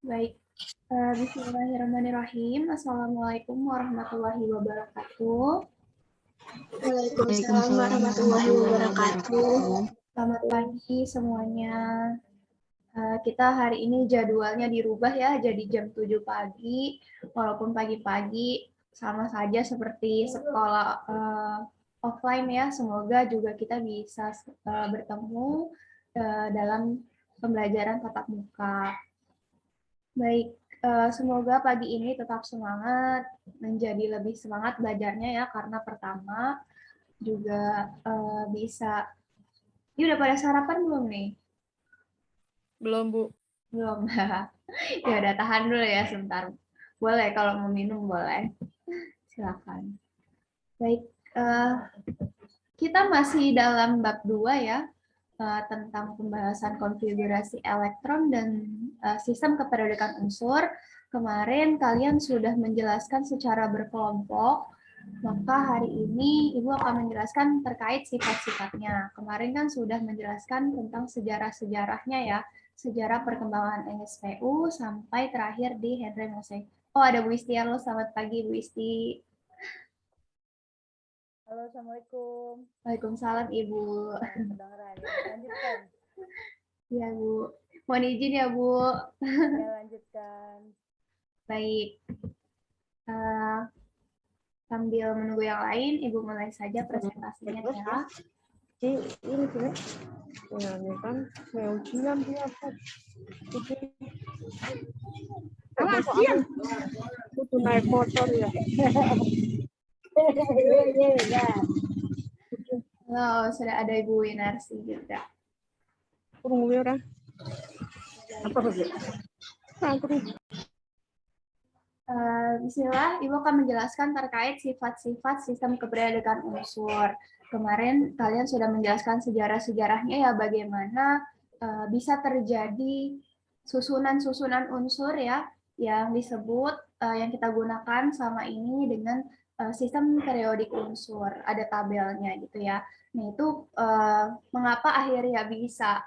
Baik. Bismillahirrahmanirrahim. Assalamualaikum warahmatullahi wabarakatuh. Waalaikumsalam warahmatullahi wabarakatuh. Selamat pagi semuanya. Kita hari ini jadwalnya dirubah ya, jadi jam 7 pagi. Walaupun pagi-pagi sama saja seperti sekolah offline ya. Semoga juga kita bisa bertemu dalam pembelajaran tatap muka. Baik, semoga pagi ini tetap semangat, menjadi lebih semangat belajarnya ya, karena pertama juga bisa. Ini udah pada sarapan belum nih? Belum, Bu. Belum. Ya udah, tahan dulu ya sebentar. Boleh kalau mau minum boleh. Silakan. Baik, kita masih dalam bab 2 ya, tentang pembahasan konfigurasi elektron dan sistem kependudukan unsur. Kemarin kalian sudah menjelaskan secara berkelompok, maka hari ini Ibu akan menjelaskan terkait sifat-sifatnya. Kemarin kan sudah menjelaskan tentang sejarah-sejarahnya ya, sejarah perkembangan NSPU sampai terakhir di Henry Moseley. Oh, ada Bu Isti. Halo, selamat pagi Bu Isti. Halo, Assalamualaikum. Waalaikumsalam Ibu. Kedengeran ya, lanjutkan. Ya Bu, mohon izin ya Bu. Ya, lanjutkan. Baik. Sambil menunggu yang lain, Ibu mulai saja presentasinya ya. Ini kan ujian dia. Aku naik motor ya. Halo, sudah ada Ibu Winarsi juga. Bismillah, Ibu akan menjelaskan terkait sifat-sifat sistem kependudukan unsur. Kemarin kalian sudah menjelaskan sejarah-sejarahnya ya, bagaimana bisa terjadi susunan-susunan unsur ya, yang disebut, yang kita gunakan sama ini dengan sistem periodik unsur. Ada tabelnya gitu ya. Nah itu mengapa akhirnya bisa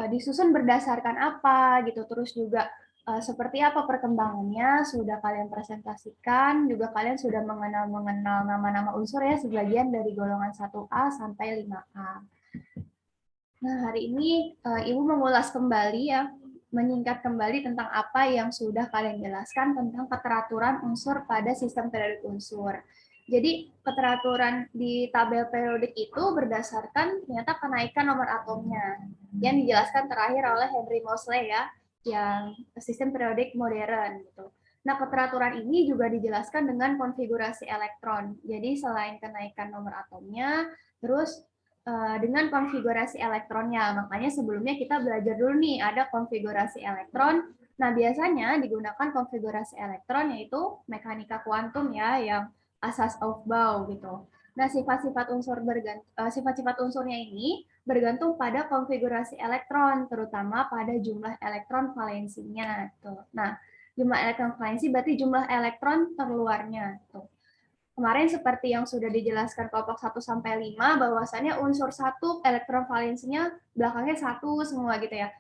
disusun berdasarkan apa gitu, terus juga seperti apa perkembangannya sudah kalian presentasikan, juga kalian sudah mengenal nama-nama unsur ya, sebagian dari golongan 1A sampai 5A. Nah, hari ini Ibu mengulas kembali ya, menyingkat kembali tentang apa yang sudah kalian jelaskan tentang keteraturan unsur pada sistem periodik unsur. Jadi keteraturan di tabel periodik itu berdasarkan ternyata kenaikan nomor atomnya yang dijelaskan terakhir oleh Henry Moseley ya, yang sistem periodik modern gitu. Nah, keteraturan ini juga dijelaskan dengan konfigurasi elektron. Jadi selain kenaikan nomor atomnya, terus dengan konfigurasi elektronnya. Makanya sebelumnya kita belajar dulu nih, ada konfigurasi elektron. Nah, biasanya digunakan konfigurasi elektron yaitu mekanika kuantum ya, yang asas Aufbau gitu. Nah, sifat-sifat unsurnya ini bergantung pada konfigurasi elektron, terutama pada jumlah elektron valensinya. Tuh. Nah, jumlah elektron valensi berarti jumlah elektron terluarnya. Tuh. Kemarin seperti yang sudah dijelaskan kelompok 1 sampai 5 bahwasannya unsur 1 elektron valensinya belakangnya 1 semua gitu ya.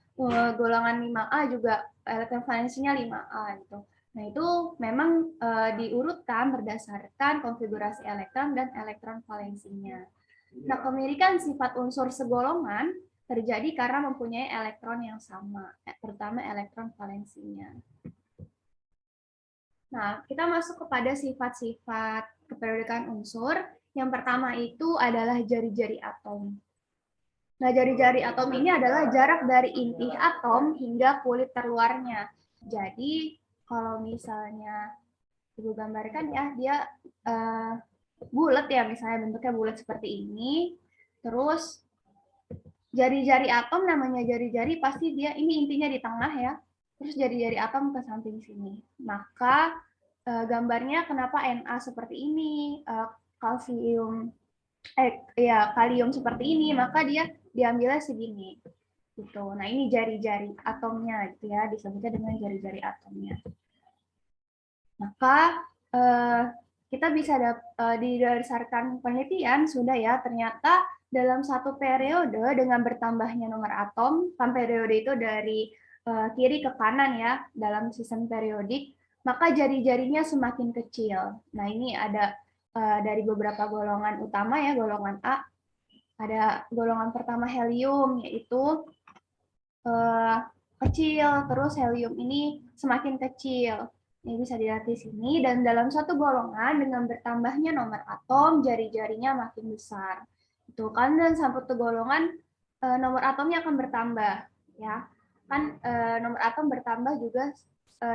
Golongan 5A juga elektron valensinya 5A gitu. Nah, itu memang diurutkan berdasarkan konfigurasi elektron dan elektron valensinya. Nah, kemirikan sifat unsur segolongan terjadi karena mempunyai elektron yang sama, terutama elektron valensinya. Nah, kita masuk kepada sifat-sifat kependudukan unsur. Yang pertama itu adalah jari-jari atom. Nah, jari-jari atom ini adalah jarak dari inti atom hingga kulit terluarnya. Jadi, kalau misalnya Ibu gambarkan ya, dia bulat ya, misalnya bentuknya bulat seperti ini. Terus, jari-jari atom namanya jari-jari, pasti dia ini intinya di tengah ya. Terus jari-jari atom ke samping sini. Maka gambarnya kenapa Na seperti ini, kalium seperti ini, maka dia diambilnya segini. Gitu. Nah, ini jari-jari atomnya gitu ya, disebutnya dengan jari-jari atomnya. Maka kita bisa didasarkan penelitian sudah ya, ternyata dalam satu periode dengan bertambahnya nomor atom, kan periode itu dari kiri ke kanan ya dalam sistem periodik, maka jari-jarinya semakin kecil. Nah, ini ada dari beberapa golongan utama ya, golongan A. Ada golongan pertama helium, yaitu kecil, terus helium ini semakin kecil. Ini bisa dilihat di sini, dan dalam satu golongan dengan bertambahnya nomor atom, jari-jarinya makin besar. Itu kan, dan satu golongan nomor atomnya akan bertambah, ya. Kan nomor atom bertambah juga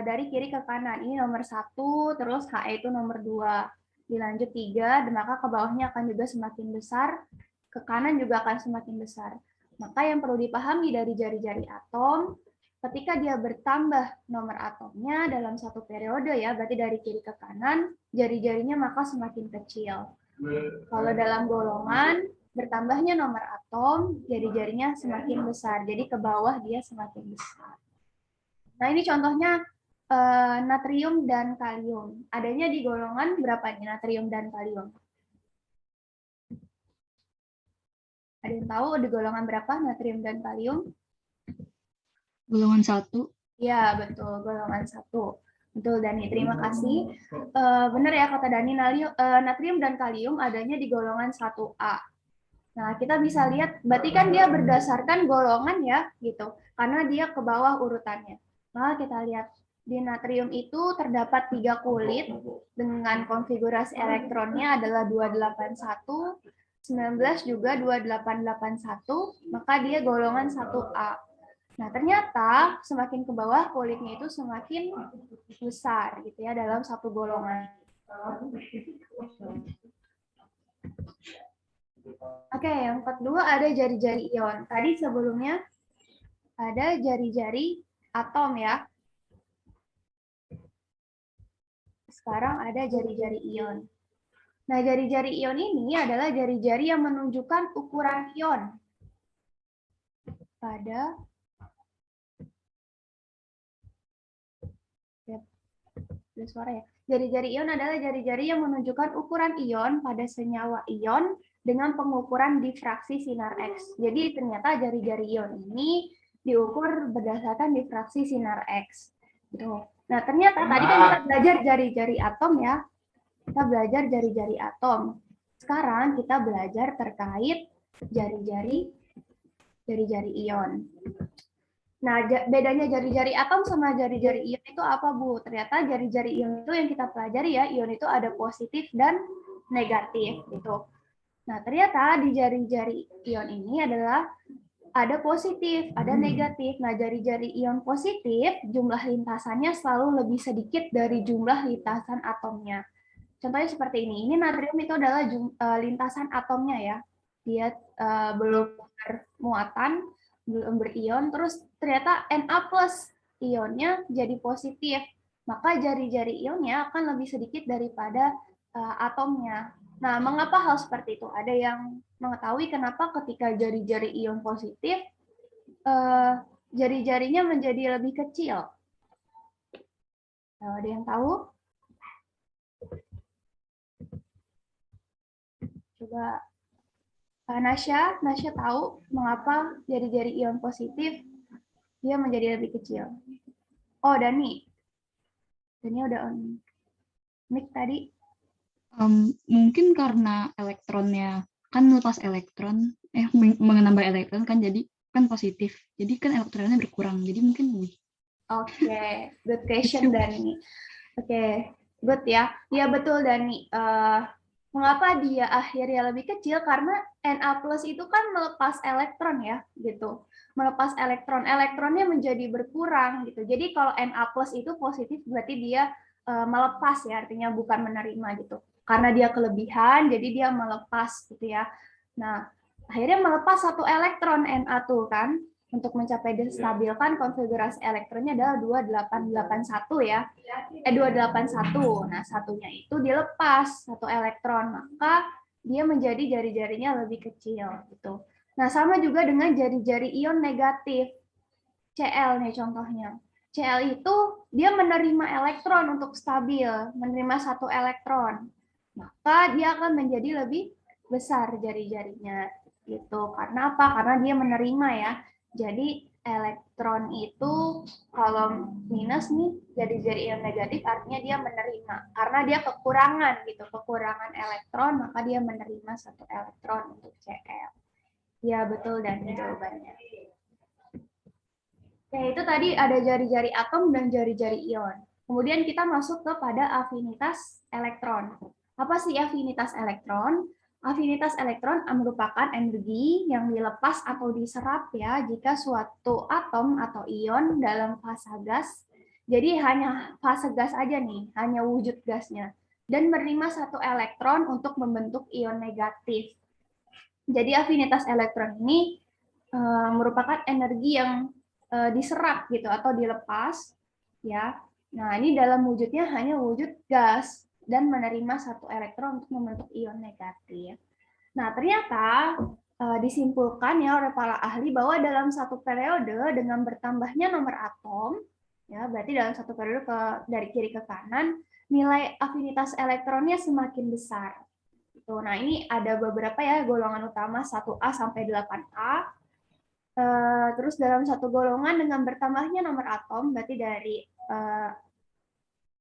dari kiri ke kanan. Ini nomor 1, terus He itu nomor 2. Dilanjut 3, dan maka ke bawahnya akan juga semakin besar, ke kanan juga akan semakin besar. Maka yang perlu dipahami dari jari-jari atom, ketika dia bertambah nomor atomnya dalam satu periode ya, berarti dari kiri ke kanan, jari-jarinya maka semakin kecil. Kalau dalam golongan, bertambahnya nomor atom, jari-jarinya semakin besar. Jadi ke bawah dia semakin besar. Nah, ini contohnya natrium dan kalium. Adanya di golongan berapa nih natrium dan kalium? Ada yang tahu di golongan berapa natrium dan kalium? Golongan 1. Ya, betul. Golongan 1. Betul, Dani. Terima kasih. Benar ya kata Dani, natrium dan kalium adanya di golongan 1A. Nah, kita bisa lihat, berarti kan dia berdasarkan golongan ya, gitu. Karena dia ke bawah urutannya. Nah, kita lihat di natrium itu terdapat 3 kulit dengan konfigurasi elektronnya adalah 281, 19 juga 2881, maka dia golongan 1A. Nah, ternyata semakin ke bawah kulitnya itu semakin besar gitu ya dalam satu golongan. Oke, yang kedua ada jari-jari ion. Tadi sebelumnya ada jari-jari atom ya. Sekarang ada jari-jari ion. Nah, jari-jari ion ini adalah jari-jari yang menunjukkan ukuran ion pada suara ya. Jari-jari ion adalah jari-jari yang menunjukkan ukuran ion pada senyawa ion dengan pengukuran difraksi sinar X. Jadi ternyata jari-jari ion ini diukur berdasarkan difraksi sinar X. Gitu. Nah, ternyata tadi kan kita belajar jari-jari atom ya. Kita belajar jari-jari atom. Sekarang kita belajar terkait jari-jari ion. Nah, bedanya jari-jari atom sama jari-jari ion itu apa, Bu? Ternyata jari-jari ion itu yang kita pelajari ya, ion itu ada positif dan negatif gitu. Nah, ternyata di jari-jari ion ini adalah ada positif, ada negatif. Nah, jari-jari ion positif jumlah lintasannya selalu lebih sedikit dari jumlah lintasan atomnya. Contohnya seperti ini. Ini natrium itu adalah lintasan atomnya ya. Dia belum bermuatan, belum berion, terus ternyata Na plus ionnya jadi positif. Maka jari-jari ionnya akan lebih sedikit daripada atomnya. Nah, mengapa hal seperti itu? Ada yang mengetahui kenapa ketika jari-jari ion positif, jari-jarinya menjadi lebih kecil? Ada yang tahu? Coba Nasya tahu mengapa jari-jari ion positif dia menjadi lebih kecil? Oh, Dani udah on mic tadi. Mungkin karena elektronnya kan melepas elektron, menambah elektron kan jadi kan positif. Jadi kan elektronnya berkurang. Jadi mungkin lebih. Oke, good question Dani. Oke, good ya. Ya betul Dani. Mengapa dia akhirnya lebih kecil? Karena Na plus itu kan melepas elektron ya, gitu. Melepas elektron, elektronnya menjadi berkurang gitu. Jadi kalau Na plus itu positif berarti dia melepas ya, artinya bukan menerima gitu. Karena dia kelebihan, jadi dia melepas gitu ya. Nah, akhirnya melepas satu elektron Na tuh kan. Untuk mencapai distabilkan konfigurasi elektronnya adalah 2881 ya. 281. Nah, satunya itu dilepas satu elektron, maka dia menjadi jari-jarinya lebih kecil gitu. Nah, sama juga dengan jari-jari ion negatif. Cl nih contohnya. Cl itu dia menerima elektron untuk stabil, menerima satu elektron. Maka dia akan menjadi lebih besar jari-jarinya gitu. Karena apa? Karena dia menerima ya. Jadi elektron itu kalau minus nih jari-jari ion negatif artinya dia menerima karena dia kekurangan gitu, kekurangan elektron maka dia menerima satu elektron untuk Cl. Ya betul dan jawabannya. Ya itu tadi ada jari-jari atom dan jari-jari ion. Kemudian kita masuk kepada afinitas elektron. Apa sih afinitas elektron? Afinitas elektron merupakan energi yang dilepas atau diserap ya jika suatu atom atau ion dalam fase gas. Jadi hanya fase gas aja nih, hanya wujud gasnya. Dan menerima satu elektron untuk membentuk ion negatif. Jadi afinitas elektron ini merupakan energi yang diserap gitu atau dilepas ya. Nah, ini dalam wujudnya hanya wujud gas dan menerima satu elektron untuk membentuk ion negatif. Nah, ternyata disimpulkan ya oleh para ahli bahwa dalam satu periode dengan bertambahnya nomor atom, ya berarti dalam satu periode dari kiri ke kanan, nilai afinitas elektronnya semakin besar. Nah, ini ada beberapa ya golongan utama 1A sampai 8A. Terus dalam satu golongan dengan bertambahnya nomor atom, berarti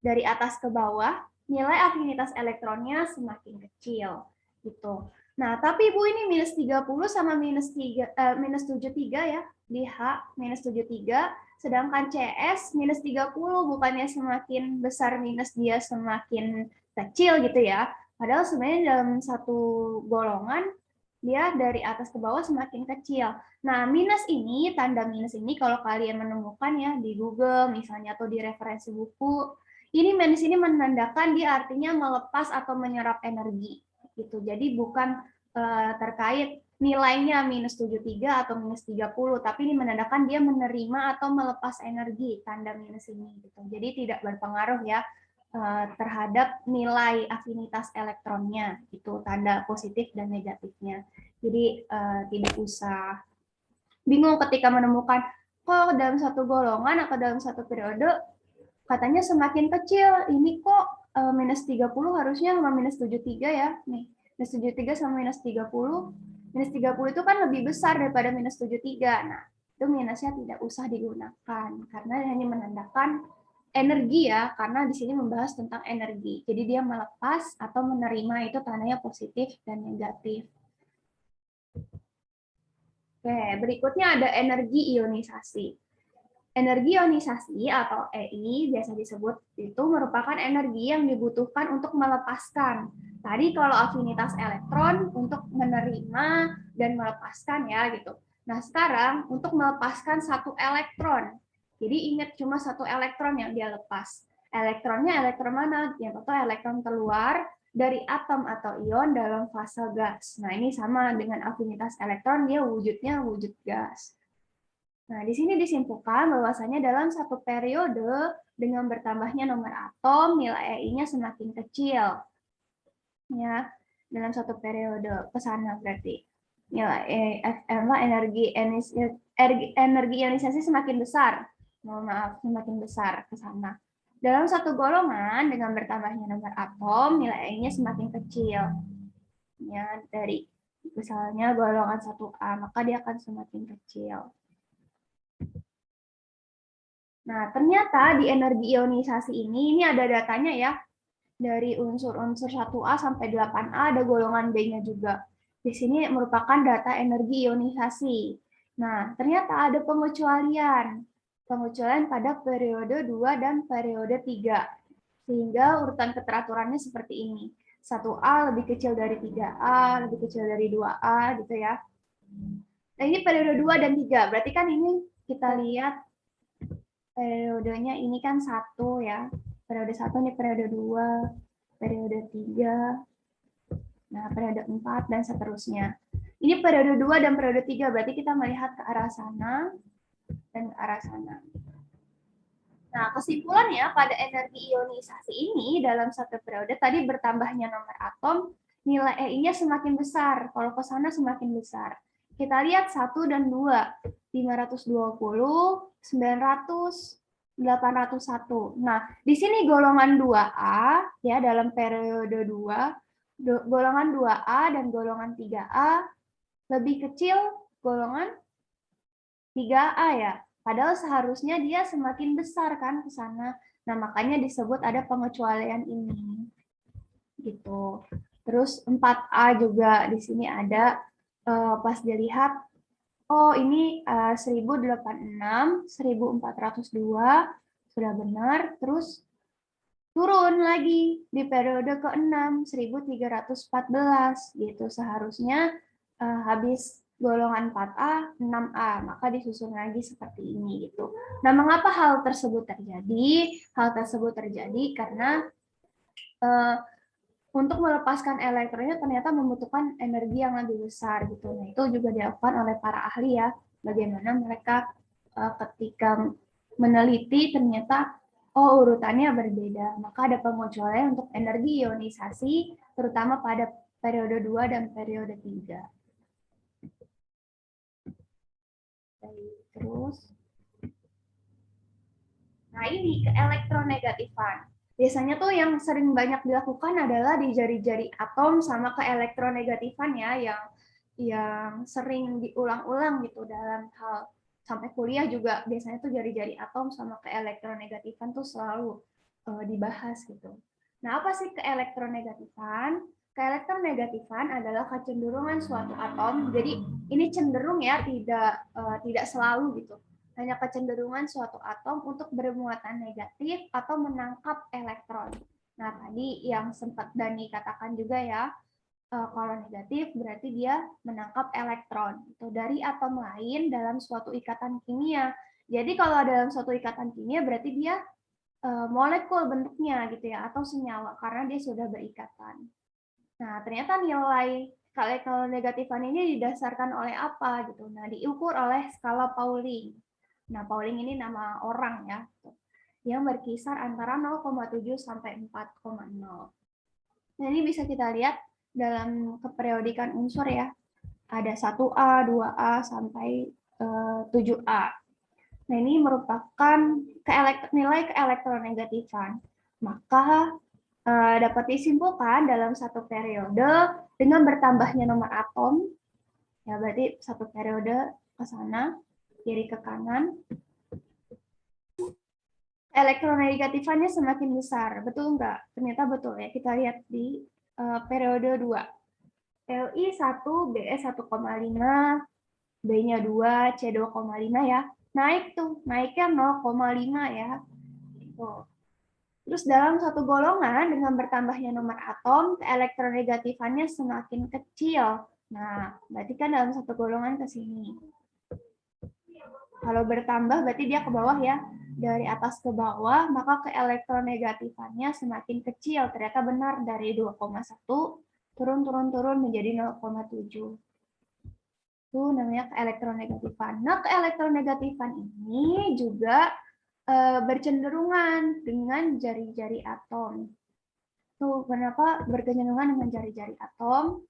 dari atas ke bawah, nilai afinitas elektronnya semakin kecil. Gitu. Nah, tapi Bu ini minus 30 sama minus 73 ya, di H minus 73, sedangkan CS minus 30 bukannya semakin besar minus dia semakin kecil gitu ya. Padahal sebenarnya dalam satu golongan, dia dari atas ke bawah semakin kecil. Nah, minus ini, tanda minus ini kalau kalian menemukan ya di Google misalnya atau di referensi buku, ini minus ini menandakan dia artinya melepas atau menyerap energi. Gitu. Jadi bukan terkait nilainya minus 73 atau minus 30, tapi ini menandakan dia menerima atau melepas energi, tanda minus ini. Gitu. Jadi tidak berpengaruh ya terhadap nilai afinitas elektronnya, itu tanda positif dan negatifnya. Jadi tidak usah bingung ketika menemukan kok dalam satu golongan atau dalam satu periode katanya semakin kecil, ini kok minus 30 harusnya sama minus 73 ya, nih minus 73 sama minus 30 itu kan lebih besar daripada minus 73. Nah, itu minusnya tidak usah digunakan karena hanya menandakan energi ya, karena di sini membahas tentang energi. Jadi dia melepas atau menerima itu tandanya positif dan negatif. Oke, berikutnya ada energi ionisasi. Energi ionisasi atau EI biasa disebut itu merupakan energi yang dibutuhkan untuk melepaskan. Tadi kalau afinitas elektron untuk menerima dan melepaskan ya gitu. Nah sekarang untuk melepaskan satu elektron. Jadi ingat cuma satu elektron yang dia lepas. Elektronnya elektron mana? Yang itu elektron keluar dari atom atau ion dalam fase gas. Nah ini sama dengan afinitas elektron, dia wujudnya wujud gas. Nah, di sini disimpulkan bahwasanya dalam satu periode dengan bertambahnya nomor atom, nilai EI-nya semakin kecil. Ya, dalam satu periode ke sana berarti nilai energi ionisasi semakin besar. Mohon maaf, semakin besar ke sana. Dalam satu golongan dengan bertambahnya nomor atom, nilai EI-nya semakin kecil. Ya, dari misalnya golongan 1A, maka dia akan semakin kecil. Nah, ternyata di energi ionisasi ini ada datanya ya. Dari unsur-unsur 1A sampai 8A ada golongan B-nya juga. Di sini merupakan data energi ionisasi. Nah, ternyata ada pengecualian. Pengecualian pada periode 2 dan periode 3. Sehingga urutan keteraturannya seperti ini. 1A lebih kecil dari 3A, lebih kecil dari 2A gitu ya. Nah, ini periode 2 dan 3. Berarti kan ini kita lihat periodenya ini kan 1 ya. Periode 1 ini periode 2, periode 3, nah periode 4 dan seterusnya. Ini periode 2 dan periode 3, berarti kita melihat ke arah sana dan ke arah sana. Nah, kesimpulannya pada energi ionisasi ini dalam satu periode tadi bertambahnya nomor atom, nilai EI-nya semakin besar. Kalau ke sana semakin besar. Kita lihat 1 dan 2, 520, 900, 801. Nah, di sini golongan 2A ya dalam periode 2, golongan 2A dan golongan 3A lebih kecil golongan 3A ya. Padahal seharusnya dia semakin besar kan ke sana. Nah, makanya disebut ada pengecualian ini. Gitu. Terus 4A juga di sini ada pas dilihat oh ini 1086, 1402 sudah benar. Terus turun lagi di periode ke-6 1314 gitu. Seharusnya habis golongan 4A, 6A, maka disusun lagi seperti ini gitu. Nah, mengapa hal tersebut terjadi? Hal tersebut terjadi karena untuk melepaskan elektronnya ternyata membutuhkan energi yang lebih besar gitu. Nah, itu juga dilakukan oleh para ahli ya, bagaimana mereka ketika meneliti ternyata oh urutannya berbeda. Maka ada pengecualian untuk energi ionisasi terutama pada periode 2 dan periode 3. Terus nah ini ke elektronegatifan. Biasanya tuh yang sering banyak dilakukan adalah di jari-jari atom sama ke elektronegatifan ya, yang sering diulang-ulang gitu dalam hal sampai kuliah juga biasanya tuh jari-jari atom sama ke elektronegatifan tuh selalu dibahas gitu. Nah, apa sih ke elektronegatifan? Ke elektronegatifan adalah kecenderungan suatu atom. Jadi ini cenderung ya, tidak selalu gitu, hanya kecenderungan suatu atom untuk bermuatan negatif atau menangkap elektron. Nah, tadi yang sempat Dani katakan juga ya, kalau negatif berarti dia menangkap elektron itu dari atom lain dalam suatu ikatan kimia. Jadi kalau dalam suatu ikatan kimia berarti dia molekul bentuknya gitu ya, atau senyawa karena dia sudah berikatan. Nah, ternyata nilai kalau negatifan ini didasarkan oleh apa gitu. Nah, diukur oleh skala Pauling. Nah, Pauling ini nama orang ya, yang berkisar antara 0,7 sampai 4,0. Nah, ini bisa kita lihat dalam keperiodikan unsur ya. Ada 1A, 2A, sampai 7A. Nah, ini merupakan nilai keelektronegatifan. Maka dapat disimpulkan dalam satu periode dengan bertambahnya nomor atom, ya berarti satu periode ke sana, kiri ke kanan, elektronegatifannya semakin besar. Betul enggak? Ternyata betul ya. Kita lihat di periode 2. Li 1, Be 1,5, B-nya 2, C 2,5 ya. Naik tuh, naiknya 0,5 ya. Tuh. Terus dalam satu golongan dengan bertambahnya nomor atom, elektronegatifannya semakin kecil. Nah, berarti kan dalam satu golongan ke sini. Kalau bertambah berarti dia ke bawah ya. Dari atas ke bawah, maka keelektronegatifannya semakin kecil. Ternyata benar dari 2,1 turun menjadi 0,7. Itu namanya keelektronegatifan. Nah, keelektronegatifan ini juga bercenderungan dengan jari-jari atom. Tuh, kenapa berkecenderungan dengan jari-jari atom?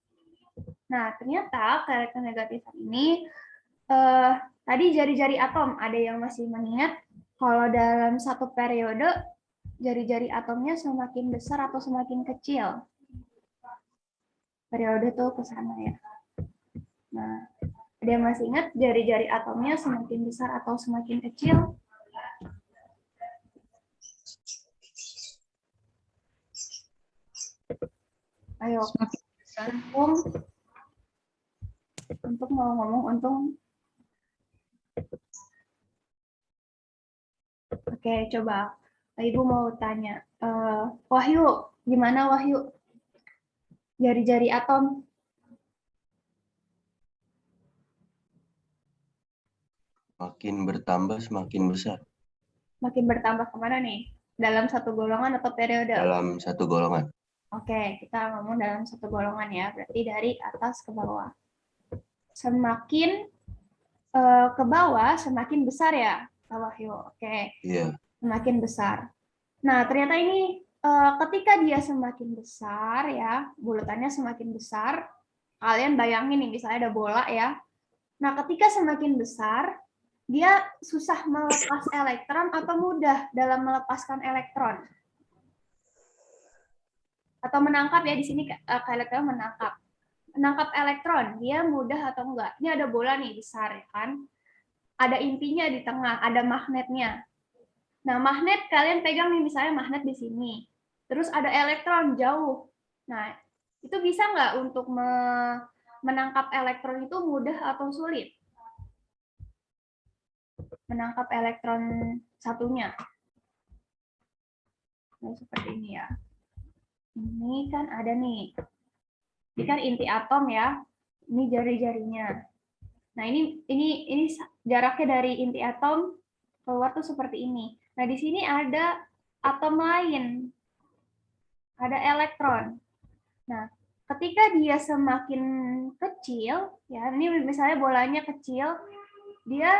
Nah, ternyata keelektronegatifan ini tadi jari-jari atom, ada yang masih mengingat kalau dalam satu periode jari-jari atomnya semakin besar atau semakin kecil. Periode tuh ke sana ya. Nah, ada yang masih ingat jari-jari atomnya semakin besar atau semakin kecil? Ayo, untuk mau ngomong untung. Oke, coba Ibu mau tanya. Wahyu, gimana Wahyu? Jari-jari atom. Makin bertambah semakin besar. Makin bertambah kemana nih? Dalam satu golongan atau periode? Dalam satu golongan. Oke, kita ngomong dalam satu golongan ya. Berarti dari atas ke bawah. Semakin ke bawah, semakin besar ya, Pak Wahyu. Oke. Iya. Semakin besar. Nah, ternyata ini ketika dia semakin besar ya, bulatannya semakin besar. Kalian bayangin nih, misalnya ada bola ya. Nah, ketika semakin besar, dia susah melepas elektron atau mudah dalam melepaskan elektron? Atau menangkap ya, di sini elektron menangkap elektron, dia mudah atau enggak? Ini ada bola nih besar ya kan. ada intinya di tengah, ada magnetnya. Nah, magnet kalian pegang nih, misalnya magnet di sini. Terus ada elektron jauh. Nah, itu bisa nggak untuk menangkap elektron itu mudah atau sulit? Menangkap elektron satunya. Nah, seperti ini ya. Ini kan ada nih. Ini kan inti atom ya. Ini jari-jarinya. Nah, ini jaraknya dari inti atom keluar tuh seperti ini. Nah, di sini ada atom lain. Ada elektron. Nah, ketika dia semakin kecil, ya ini misalnya bolanya kecil, dia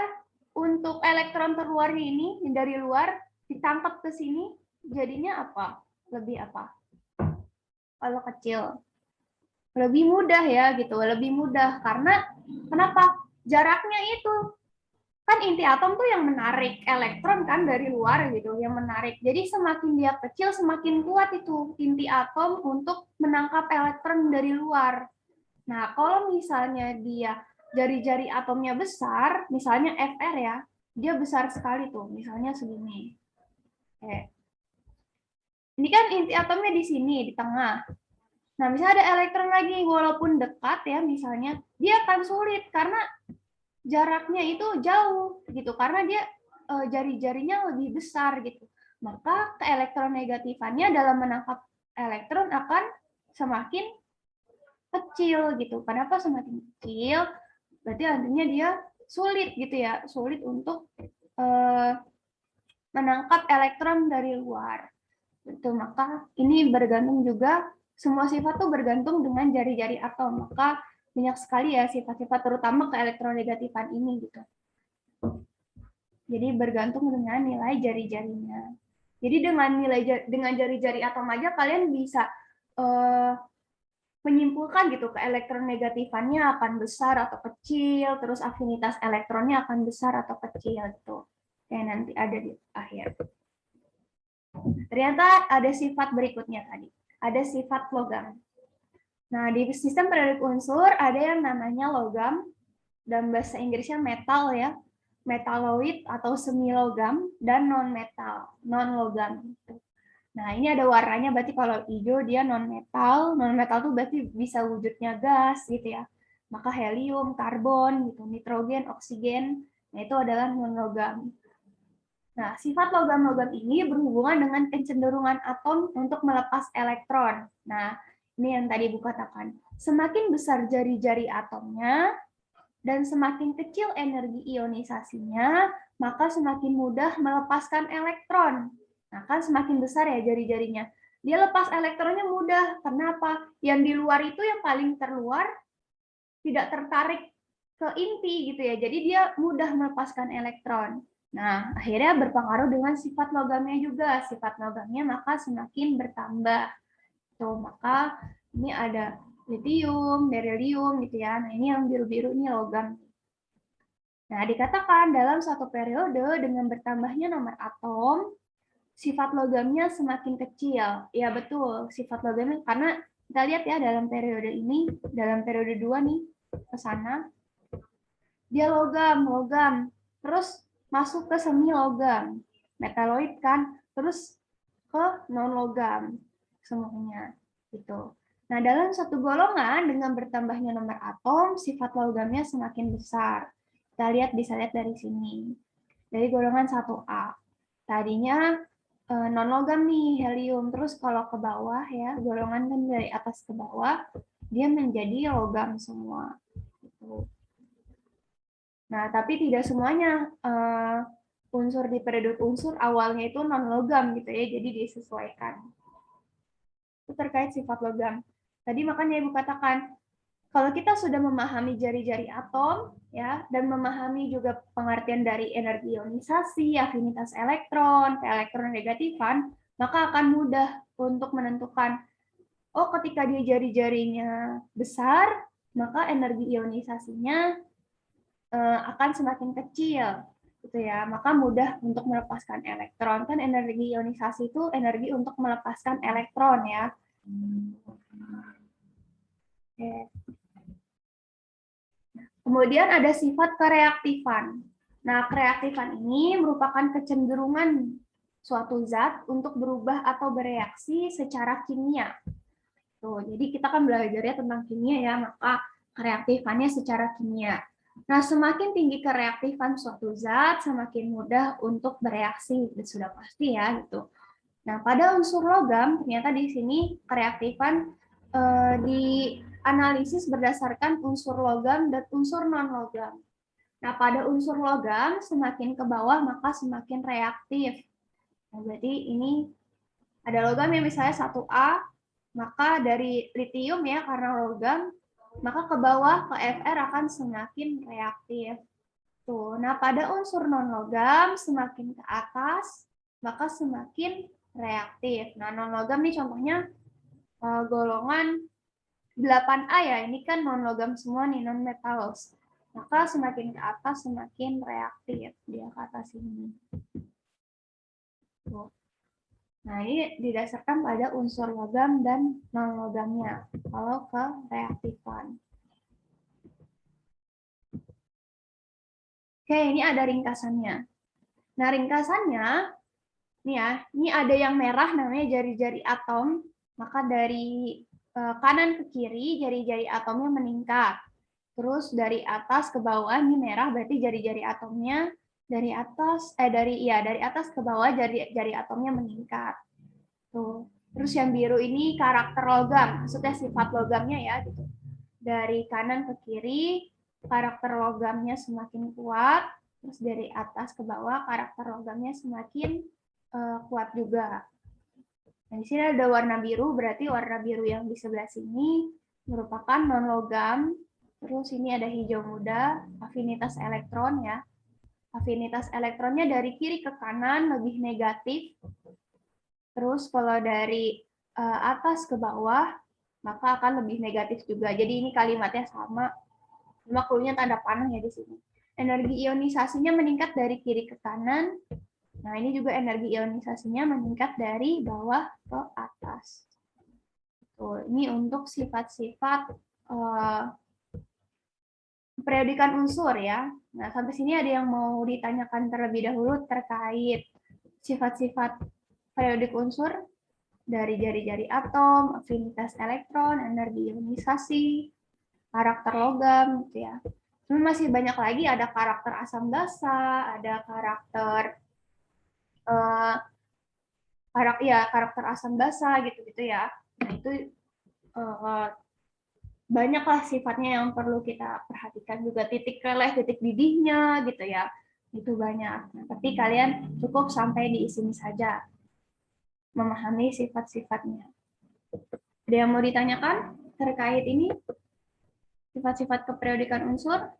untuk elektron terluarnya ini dari luar ditangkap ke sini, jadinya apa? Lebih apa? Kalau kecil, lebih mudah ya gitu, lebih mudah karena kenapa? Jaraknya itu kan inti atom tuh yang menarik elektron kan dari luar gitu, yang menarik. Jadi semakin dia kecil semakin kuat itu inti atom untuk menangkap elektron dari luar. Nah, kalau misalnya dia jari-jari atomnya besar, misalnya Fr ya, dia besar sekali tuh, misalnya segini. Ini kan inti atomnya di sini, di tengah. Nah, misalnya ada elektron lagi, walaupun dekat ya, misalnya, dia akan sulit karena jaraknya itu jauh gitu karena dia jari-jarinya lebih besar gitu. Maka keelektronegatifannya dalam menangkap elektron akan semakin kecil gitu. Kenapa semakin kecil? Berarti artinya dia sulit gitu ya, sulit untuk menangkap elektron dari luar. Itu maka ini bergantung juga semua sifat tuh bergantung dengan jari-jari atom. Maka banyak sekali ya sifat-sifat terutama keelektronegatifan ini gitu. Jadi bergantung dengan nilai jari-jarinya. Jadi dengan jari-jari atom aja kalian bisa menyimpulkan gitu keelektronegatifannya akan besar atau kecil, terus afinitas elektronnya akan besar atau kecil gitu. Kayak nanti ada di akhir. Ternyata ada sifat berikutnya tadi. Ada sifat logam. Nah, di sistem periodik unsur ada yang namanya logam, dan bahasa Inggrisnya metal ya, metaloid atau semilogam, dan non-metal, non-logam. Nah, ini ada warnanya, berarti kalau hijau dia non-metal tuh berarti bisa wujudnya gas gitu ya. Maka helium, karbon, gitu, nitrogen, oksigen, nah itu adalah non-logam. Nah, sifat logam-logam ini berhubungan dengan kecenderungan atom untuk melepas elektron. Nah, ini yang tadi Bu katakan. Semakin besar jari-jari atomnya dan semakin kecil energi ionisasinya, maka semakin mudah melepaskan elektron. Nah, kan semakin besar ya jari-jarinya. Dia lepas elektronnya mudah. Kenapa? Yang di luar itu yang paling terluar tidak tertarik ke inti gitu ya. Jadi dia mudah melepaskan elektron. Nah, akhirnya berpengaruh dengan sifat logamnya juga. Sifat logamnya maka semakin bertambah. Tuh, maka ini ada litium, berilium gitu ya. Nah, ini yang biru-biru ini logam. Nah, dikatakan dalam satu periode dengan bertambahnya nomor atom, sifat logamnya semakin kecil. Ya betul, sifat logamnya karena kita lihat ya dalam periode ini, dalam periode 2 nih ke sana, dia logam. Terus masuk ke semi logam, metaloid kan, terus ke non logam semuanya gitu. Nah, dalam satu golongan dengan bertambahnya nomor atom, sifat logamnya semakin besar. Kita bisa lihat dari sini. Dari golongan 1A. Tadinya non logam nih, helium. Terus kalau ke bawah ya, golongan kan dari atas ke bawah, dia menjadi logam semua. Gitu. Nah, tapi tidak semuanya unsur di periode unsur awalnya itu non logam gitu ya, jadi disesuaikan. Itu terkait sifat logam. Tadi makanya Ibu katakan, kalau kita sudah memahami jari-jari atom ya dan memahami juga pengertian dari energi ionisasi, afinitas elektron, keelektronegatifan, maka akan mudah untuk menentukan oh ketika dia jari-jarinya besar, maka energi ionisasinya akan semakin kecil gitu ya, maka mudah untuk melepaskan elektron. Kan energi ionisasi itu energi untuk melepaskan elektron ya. Oke. Kemudian ada sifat kereaktifan. Nah, kereaktifan ini merupakan kecenderungan suatu zat untuk berubah atau bereaksi secara kimia. Tuh, jadi kita kan belajarnya tentang kimia ya, maka kereaktifannya secara kimia. Nah, semakin tinggi kereaktifan suatu zat, semakin mudah untuk bereaksi, sudah pasti ya gitu. Nah, pada unsur logam ternyata di sini kereaktifan dianalisis berdasarkan unsur logam dan unsur non logam. Nah, pada unsur logam semakin ke bawah maka semakin reaktif. Nah, berarti ini ada logam yang misalnya 1A, maka dari litium ya karena logam, maka ke bawah ke Fr akan semakin reaktif. Tuh. Nah, pada unsur non logam semakin ke atas maka semakin reaktif. Nah, non logam nih contohnya golongan 8A ya. Ini kan non logam semua nih, non metals. Maka semakin ke atas semakin reaktif dia ke atas ini. Tuh. Nah, ini didasarkan pada unsur logam dan non-logamnya. Kalau ke reaktifan. Oke, ini ada ringkasannya. Nah, ringkasannya, nih ya, ini ada yang merah namanya jari-jari atom. Maka dari kanan ke kiri, jari-jari atomnya meningkat. Terus dari atas ke bawah, ini merah berarti jari-jari atomnya dari atas, dari atas ke bawah jari-jari atomnya meningkat. Tuh. Terus yang biru ini karakter logam, maksudnya sifat logamnya ya gitu. Dari kanan ke kiri, karakter logamnya semakin kuat, terus dari atas ke bawah karakter logamnya semakin kuat juga. Nah, di sini ada warna biru, berarti warna biru yang di sebelah sini merupakan non logam. Terus ini ada hijau muda, afinitas elektron ya. Afinitas elektronnya dari kiri ke kanan lebih negatif. Terus kalau dari atas ke bawah, maka akan lebih negatif juga. Jadi ini kalimatnya sama. Cuma cluenya tanda panah ya di sini. Energi ionisasinya meningkat dari kiri ke kanan. Nah, ini juga energi ionisasinya meningkat dari bawah ke atas. Tuh, ini untuk sifat-sifat periodikan unsur ya. Nah, sampai sini ada yang mau ditanyakan terlebih dahulu terkait sifat-sifat periodik unsur dari jari-jari atom, afinitas elektron, energi ionisasi, karakter logam gitu ya. Cuma masih banyak lagi, ada karakter asam basa, ada karakter karakter asam basa gitu-gitu ya. Nah, itu banyaklah sifatnya yang perlu kita perhatikan juga, titik keleh, titik didihnya gitu ya. Itu banyak. Nah, tapi kalian cukup sampai di sini saja memahami sifat-sifatnya. Ada yang mau ditanyakan terkait ini? Sifat-sifat keperiodikan unsur?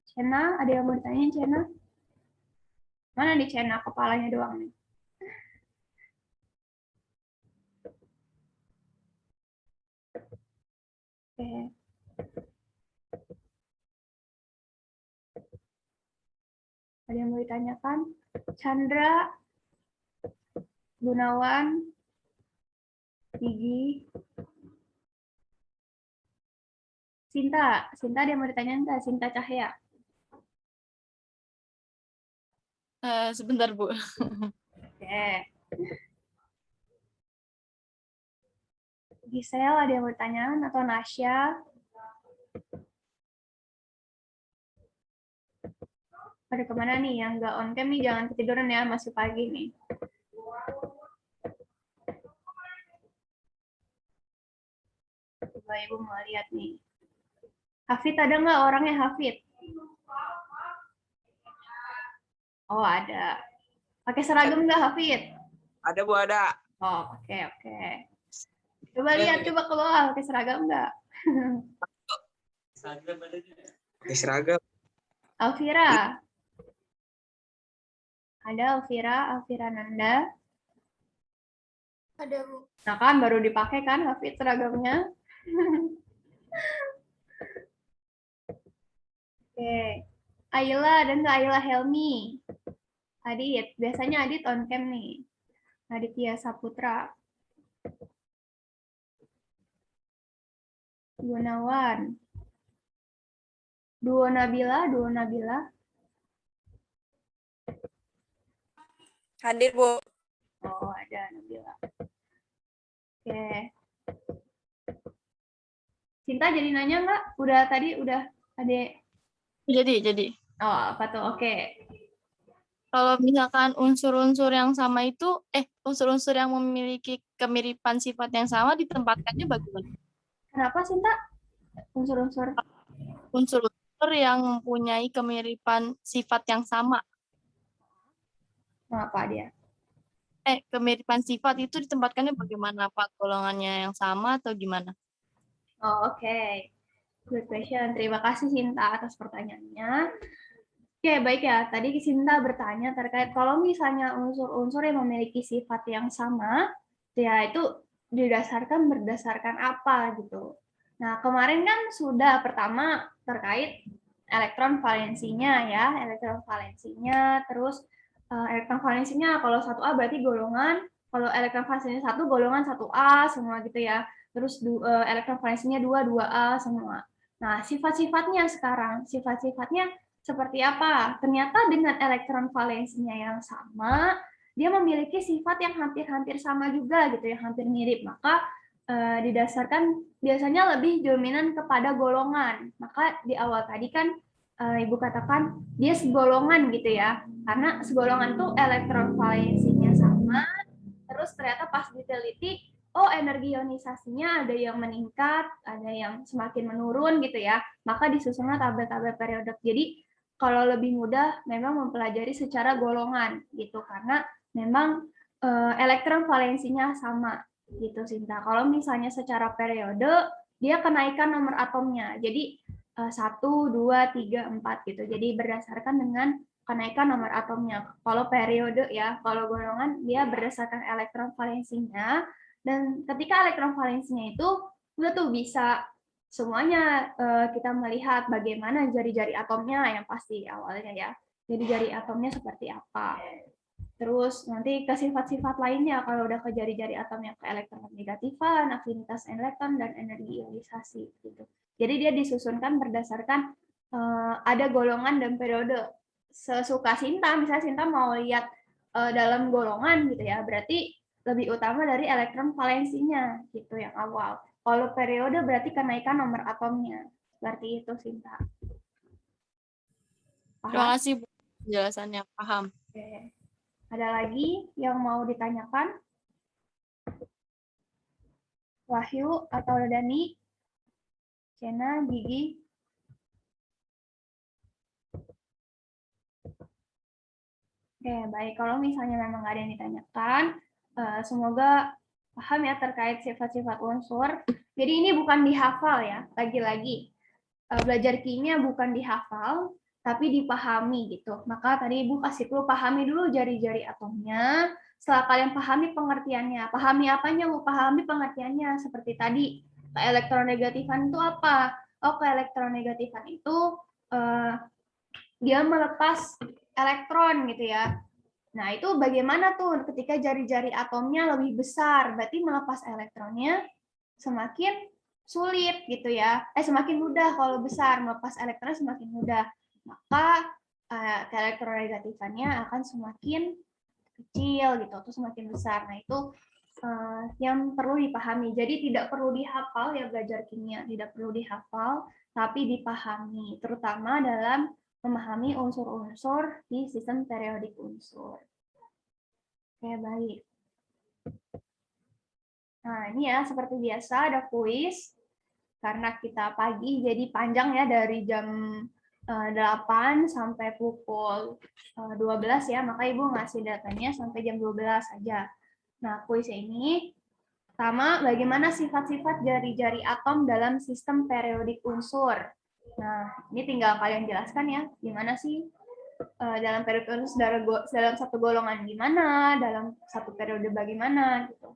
Cena, ada yang mau ditanyain Cena? Mana nih Cena? Kepalanya doang nih. Oke. Ada yang mau ditanyakan? Chandra, Gunawan, Gigi, Sinta. Sinta ada yang mau ditanyain nggak? Sinta Cahya. Sebentar, Bu. Oke. Gisel ada yang mau ditanyain atau Nasya? Pada kemana nih? Yang nggak on cam nih jangan ketiduran ya, masih pagi nih. Coba Ibu mau lihat nih. Hafid ada nggak orangnya Hafid? Oh ada. Pakai seragam nggak Hafid? Ada Bu, ada. Oh oke. Coba lihat, coba ke bawah pakai seragam nggak? Pakai seragam. Alvira. Ada Alvira Nanda. Ada Bu. Nah kan baru dipakai kan Hafid seragamnya. Oke. Ayla dan nggak Ayla Helmi. Adit, biasanya Adit on cam nih. Aditya Saputra. Gunawan. Duo Nabila. Hadir, Bu. Oh, ada Nabila. Oke. Cinta jadi nanya nggak? Udah ada. Jadi. Oh, apa tuh? Oke. Kalau misalkan unsur-unsur yang sama itu, unsur-unsur yang memiliki kemiripan sifat yang sama ditempatkannya bagaimana? Kenapa Cinta? Unsur-unsur. Unsur-unsur yang mempunyai kemiripan sifat yang sama. Kenapa dia? Kemiripan sifat itu ditempatkannya bagaimana? Apa golongannya yang sama atau gimana? Oh, oke. Good question. Terima kasih Cinta atas pertanyaannya. Oke, baik ya. Tadi Cinta bertanya terkait kalau misalnya unsur-unsur yang memiliki sifat yang sama, ya itu berdasarkan apa gitu. Nah, kemarin kan sudah pertama terkait elektron valensinya ya, terus elektron valensinya kalau 1A berarti golongan, kalau elektron valensinya 1 golongan 1A semua gitu ya. Terus elektron valensinya 2A semua. Nah, sifat-sifatnya sekarang, seperti apa? Ternyata dengan elektron valensinya yang sama, dia memiliki sifat yang hampir-hampir sama juga gitu ya, hampir mirip. Maka didasarkan biasanya lebih dominan kepada golongan. Maka di awal tadi kan Ibu katakan dia segolongan gitu ya. Karena segolongan tuh elektron valensinya sama, terus ternyata pas diteliti energi ionisasinya ada yang meningkat, ada yang semakin menurun gitu ya. Maka disusunlah tabel-tabel periodik. Jadi kalau lebih mudah memang mempelajari secara golongan gitu karena memang elektron valensinya sama gitu Sinta. Kalau misalnya secara periode dia kenaikan nomor atomnya. Jadi 1, 2, 3, 4 gitu. Jadi berdasarkan dengan kenaikan nomor atomnya. Kalau periode ya, kalau golongan dia berdasarkan elektron valensinya dan ketika elektron valensinya itu udah tuh bisa semuanya kita melihat bagaimana jari-jari atomnya yang pasti awalnya ya. Jadi jari atomnya seperti apa. Terus nanti ke sifat-sifat lainnya kalau udah ke jari-jari atomnya ke elektronegativan, afinitas elektron dan energi ionisasi gitu. Jadi dia disusunkan berdasarkan ada golongan dan periode. Sesuka Sinta, misalnya Sinta mau lihat dalam golongan gitu ya, berarti lebih utama dari elektron valensinya gitu yang awal. Kalau periode berarti kenaikan nomor atomnya. Seperti itu, Sinta. Terima kasih, Bu. Penjelasannya, paham. Oke. Ada lagi yang mau ditanyakan? Wahyu atau Dani? Cena, Gigi? Oke, baik. Kalau misalnya memang ada yang ditanyakan, semoga paham ya terkait sifat-sifat unsur. Jadi ini bukan dihafal ya, lagi-lagi. Belajar kimia bukan dihafal, tapi dipahami gitu. Maka tadi Ibu kasih clue, pahami dulu jari-jari atomnya. Setelah kalian pahami pengertiannya, pahami apanya Bu? Pahami pengertiannya. Seperti tadi, keelektronegatifan itu apa? Oh, keelektronegatifan itu dia melepas elektron gitu ya. Nah, itu bagaimana tuh ketika jari-jari atomnya lebih besar, berarti melepas elektronnya semakin sulit gitu ya. Semakin mudah kalau besar, melepas elektron semakin mudah. Maka elektronegatifannya akan semakin kecil gitu atau semakin besar. Nah, itu yang perlu dipahami. Jadi tidak perlu dihafal ya belajar kimia, tidak perlu dihafal, tapi dipahami, terutama dalam memahami unsur-unsur di sistem periodik unsur. Oke, baik. Nah, ini ya seperti biasa ada kuis. Karena kita pagi jadi panjang ya dari jam 8 sampai pukul 12 ya, maka Ibu ngasih datanya sampai jam 12 saja. Nah, kuis ini pertama bagaimana sifat-sifat jari-jari atom dalam sistem periodik unsur. Nah, ini tinggal kalian jelaskan ya, gimana sih dalam periode unsur dalam satu golongan gimana, dalam satu periode bagaimana gitu.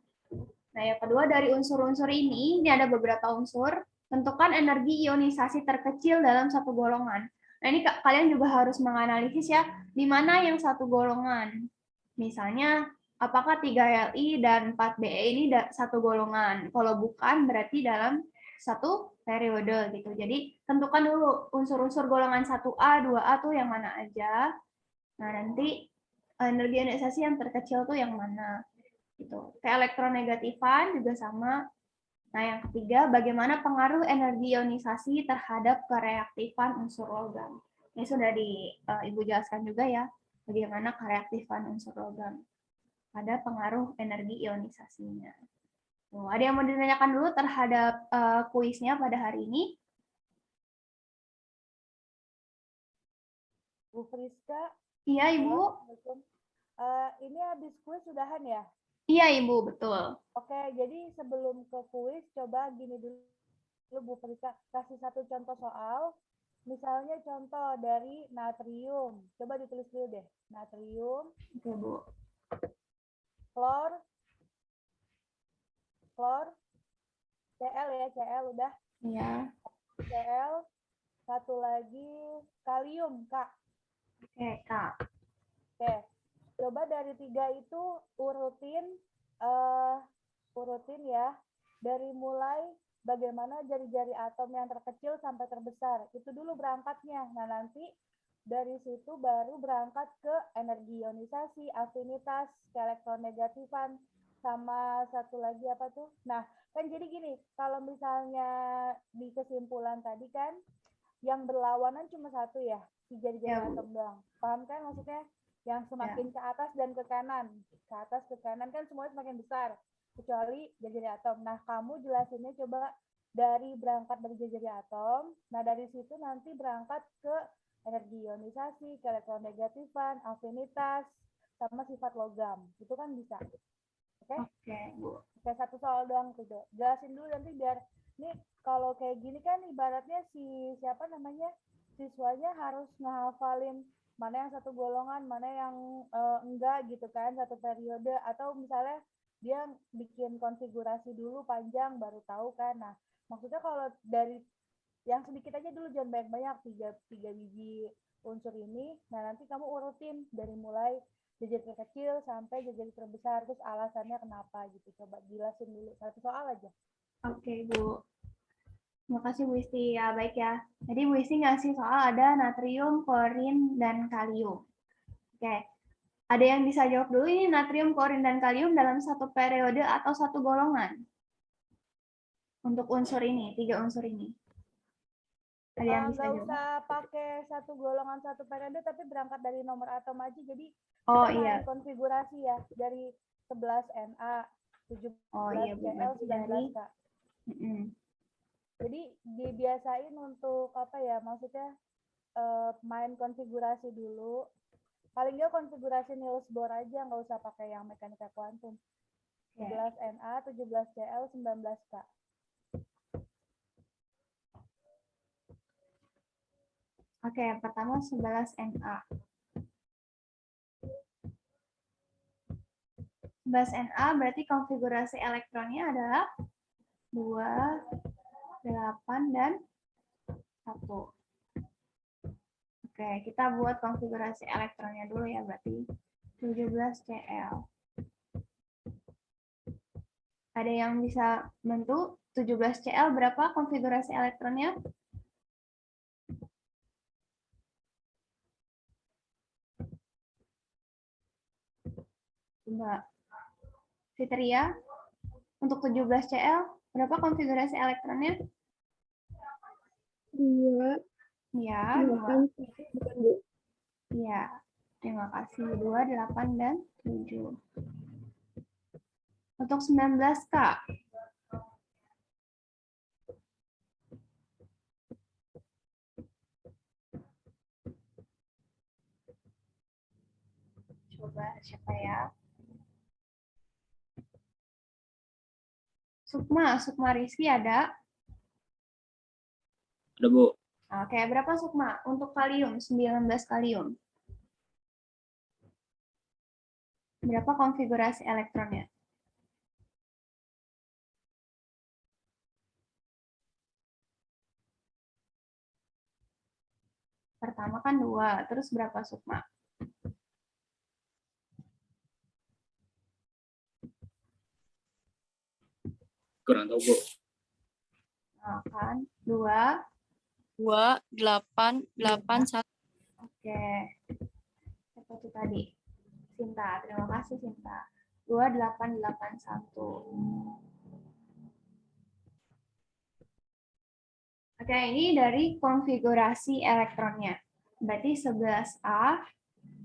Nah, yang kedua dari unsur-unsur ini ada beberapa unsur, tentukan energi ionisasi terkecil dalam satu golongan. Nah, ini kalian juga harus menganalisis ya, di mana yang satu golongan. Misalnya, apakah 3Li dan 4Be ini satu golongan? Kalau bukan, berarti dalam satu periode gitu. Jadi tentukan dulu unsur-unsur golongan 1A, 2A tuh yang mana aja. Nah, nanti energi ionisasi yang terkecil tuh yang mana gitu. Kayak elektronegatifan juga sama. Nah, yang ketiga, bagaimana pengaruh energi ionisasi terhadap kereaktifan unsur logam. Ini sudah Ibu jelaskan juga ya, bagaimana kereaktifan unsur logam pada pengaruh energi ionisasinya. Ada yang mau ditanyakan dulu terhadap kuisnya pada hari ini? Bu Friska, Iya, Ibu. Assalamualaikum. Ini habis kuis sudahan ya? Iya, Ibu, betul. Oke, jadi sebelum ke kuis, coba gini dulu Bu Friska, kasih satu contoh soal. Misalnya contoh dari natrium. Coba ditulis dulu deh. Natrium, Oke, Bu. klor, Cl ya, Cl udah. Iya. Cl, satu lagi kalium, Kak. Oke, Kak. Oke, coba dari 3 itu urutin ya, dari mulai bagaimana jari-jari atom yang terkecil sampai terbesar. Itu dulu berangkatnya. Nah, nanti dari situ baru berangkat ke energi ionisasi, afinitas, elektronegatifan, sama satu lagi apa tuh? Nah, kan jadi gini, kalau misalnya di kesimpulan tadi kan, yang berlawanan cuma satu ya, si jari-jari atom doang. Paham kan maksudnya? Yang semakin ke atas dan ke kanan. Ke atas, ke kanan kan semuanya semakin besar. Kecuali jari-jari atom. Nah, kamu jelasinnya coba dari berangkat dari jari-jari atom. Nah, dari situ nanti berangkat ke energi ionisasi, ke elektronegatifan, afinitas, sama sifat logam. Itu kan bisa. Oke? Oke, Bu. Oke, satu soal doang tuh. Jelasin dulu nanti biar ini kalau kayak gini kan ibaratnya siapa namanya siswanya harus ngehafalin mana yang satu golongan, mana yang enggak gitu kan, satu periode, atau misalnya dia bikin konfigurasi dulu panjang baru tahu kan. Nah, maksudnya kalau dari yang sedikit aja dulu, jangan banyak-banyak, tiga biji unsur ini. Nah, nanti kamu urutin dari mulai jari terkecil sampai jari terbesar, terus alasannya kenapa gitu. Coba jelasin dulu satu soal aja. Oke, Bu. Terima kasih Bu Isti. Ya, baik ya. Jadi Bu Isti ngasih soal ada natrium, klorin, dan kalium. Oke. Ada yang bisa jawab dulu ini natrium, klorin, dan kalium dalam satu periode atau satu golongan? Untuk unsur ini, 3 unsur ini. Ada yang bisa Nggak jawab? usah pakai satu golongan satu periode, tapi berangkat dari nomor atom aja. Jadi Oh kita iya. main konfigurasi ya, dari 11 Na, 17 Oh iya, Bu. Cl, 19 K. Jadi dibiasain untuk apa ya, maksudnya main konfigurasi dulu. Paling nggak konfigurasi Niels Bohr aja, nggak usah pakai yang mekanika kuantum. 11 Na, 17 Cl, 19 K. Oke, yang pertama 11 Na. 11 Na berarti konfigurasi elektronnya adalah 2, 8, dan 1. Oke, kita buat konfigurasi elektronnya dulu ya, berarti 17 Cl. Ada yang bisa bantu 17 Cl berapa konfigurasi elektronnya? Mbak Fitria, untuk 17 Cl berapa konfigurasi elektronnya? 2, Ya, 8, 2. bukan Bu. Ya, terima kasih. 2, 8, dan 7. Untuk 19 Kak. Coba siapa ya? Sukma Rizky ada? Ada, Bu. Oke, berapa Sukma? Untuk kalium, 19 kalium. Berapa konfigurasi elektronnya? Pertama kan 2, terus berapa Sukma? Kurang tahu, Bu. Sedangkan 2, 2, 8, 8, 1. oke. Apa itu tadi? Sinta, terima kasih Sinta. 2, 8, 8, 1. Oke, ini dari konfigurasi elektronnya. Berarti 11A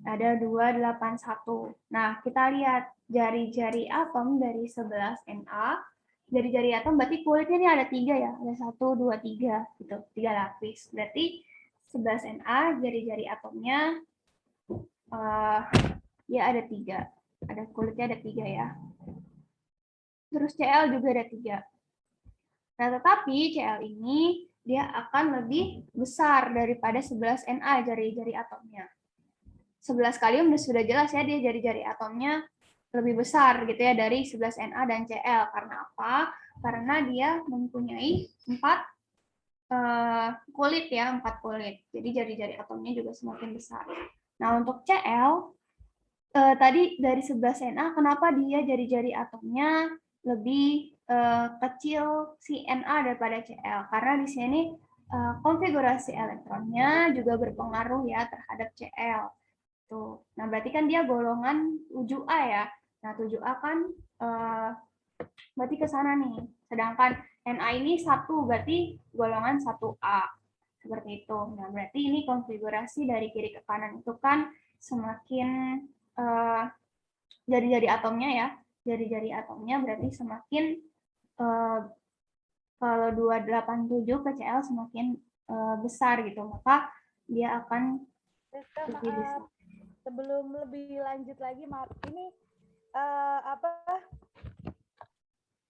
ada 281. Nah, kita lihat jari-jari atom dari 11Na. Jari-jari atom berarti kulitnya ini ada 3 ya. Ada 1, 2, 3 gitu. 3 lapis. Berarti 11Na jari-jari atomnya ya ada 3. Ada kulitnya ada 3 ya. Terus Cl juga ada 3. Nah, tetapi Cl ini dia akan lebih besar daripada 11Na jari-jari atomnya. 11 kalium sudah jelas ya dia jari-jari atomnya lebih besar gitu ya dari 11Na dan Cl. Karena apa? Karena dia mempunyai 4 kulit ya, 4 kulit. Jadi jari-jari atomnya juga semakin besar. Nah, untuk Cl tadi dari 11Na kenapa dia jari-jari atomnya lebih kecil si Na daripada Cl? Karena di sini konfigurasi elektronnya juga berpengaruh ya terhadap Cl. Tuh. Nah, berarti kan dia golongan 7A ya. Nah, 7A kan berarti ke sana nih. Sedangkan Na ini 1, berarti golongan 1A. Seperti itu. Nah, berarti ini konfigurasi dari kiri ke kanan itu kan semakin jari-jari atomnya ya. Jari-jari atomnya berarti semakin kalau 287 ke Cl semakin besar gitu. Maka dia akan Rizka, lebih besar. maaf. Sebelum lebih lanjut lagi, maaf. Ini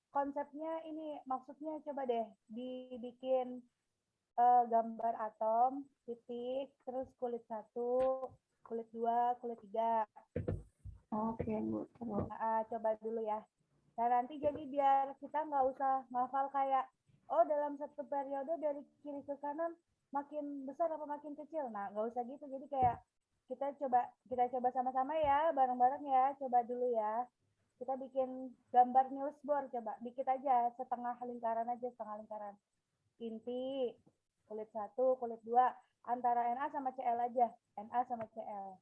konsepnya ini maksudnya coba deh dibikin gambar atom, titik, terus kulit 1, kulit 2, kulit 3. Oke, Bu. Terus. Coba dulu ya. Nah, nanti jadi biar kita nggak usah ngafal kayak, oh dalam satu periode dari kiri ke kanan makin besar apa makin kecil. Nah, nggak usah gitu. Jadi kayak kita coba sama-sama ya, bareng-bareng ya. Coba dulu ya. Kita bikin gambar Niels Bohr, coba. Dikit aja, setengah lingkaran aja, setengah lingkaran. Inti, kulit 1, kulit 2. Antara Na sama Cl aja. Na sama Cl.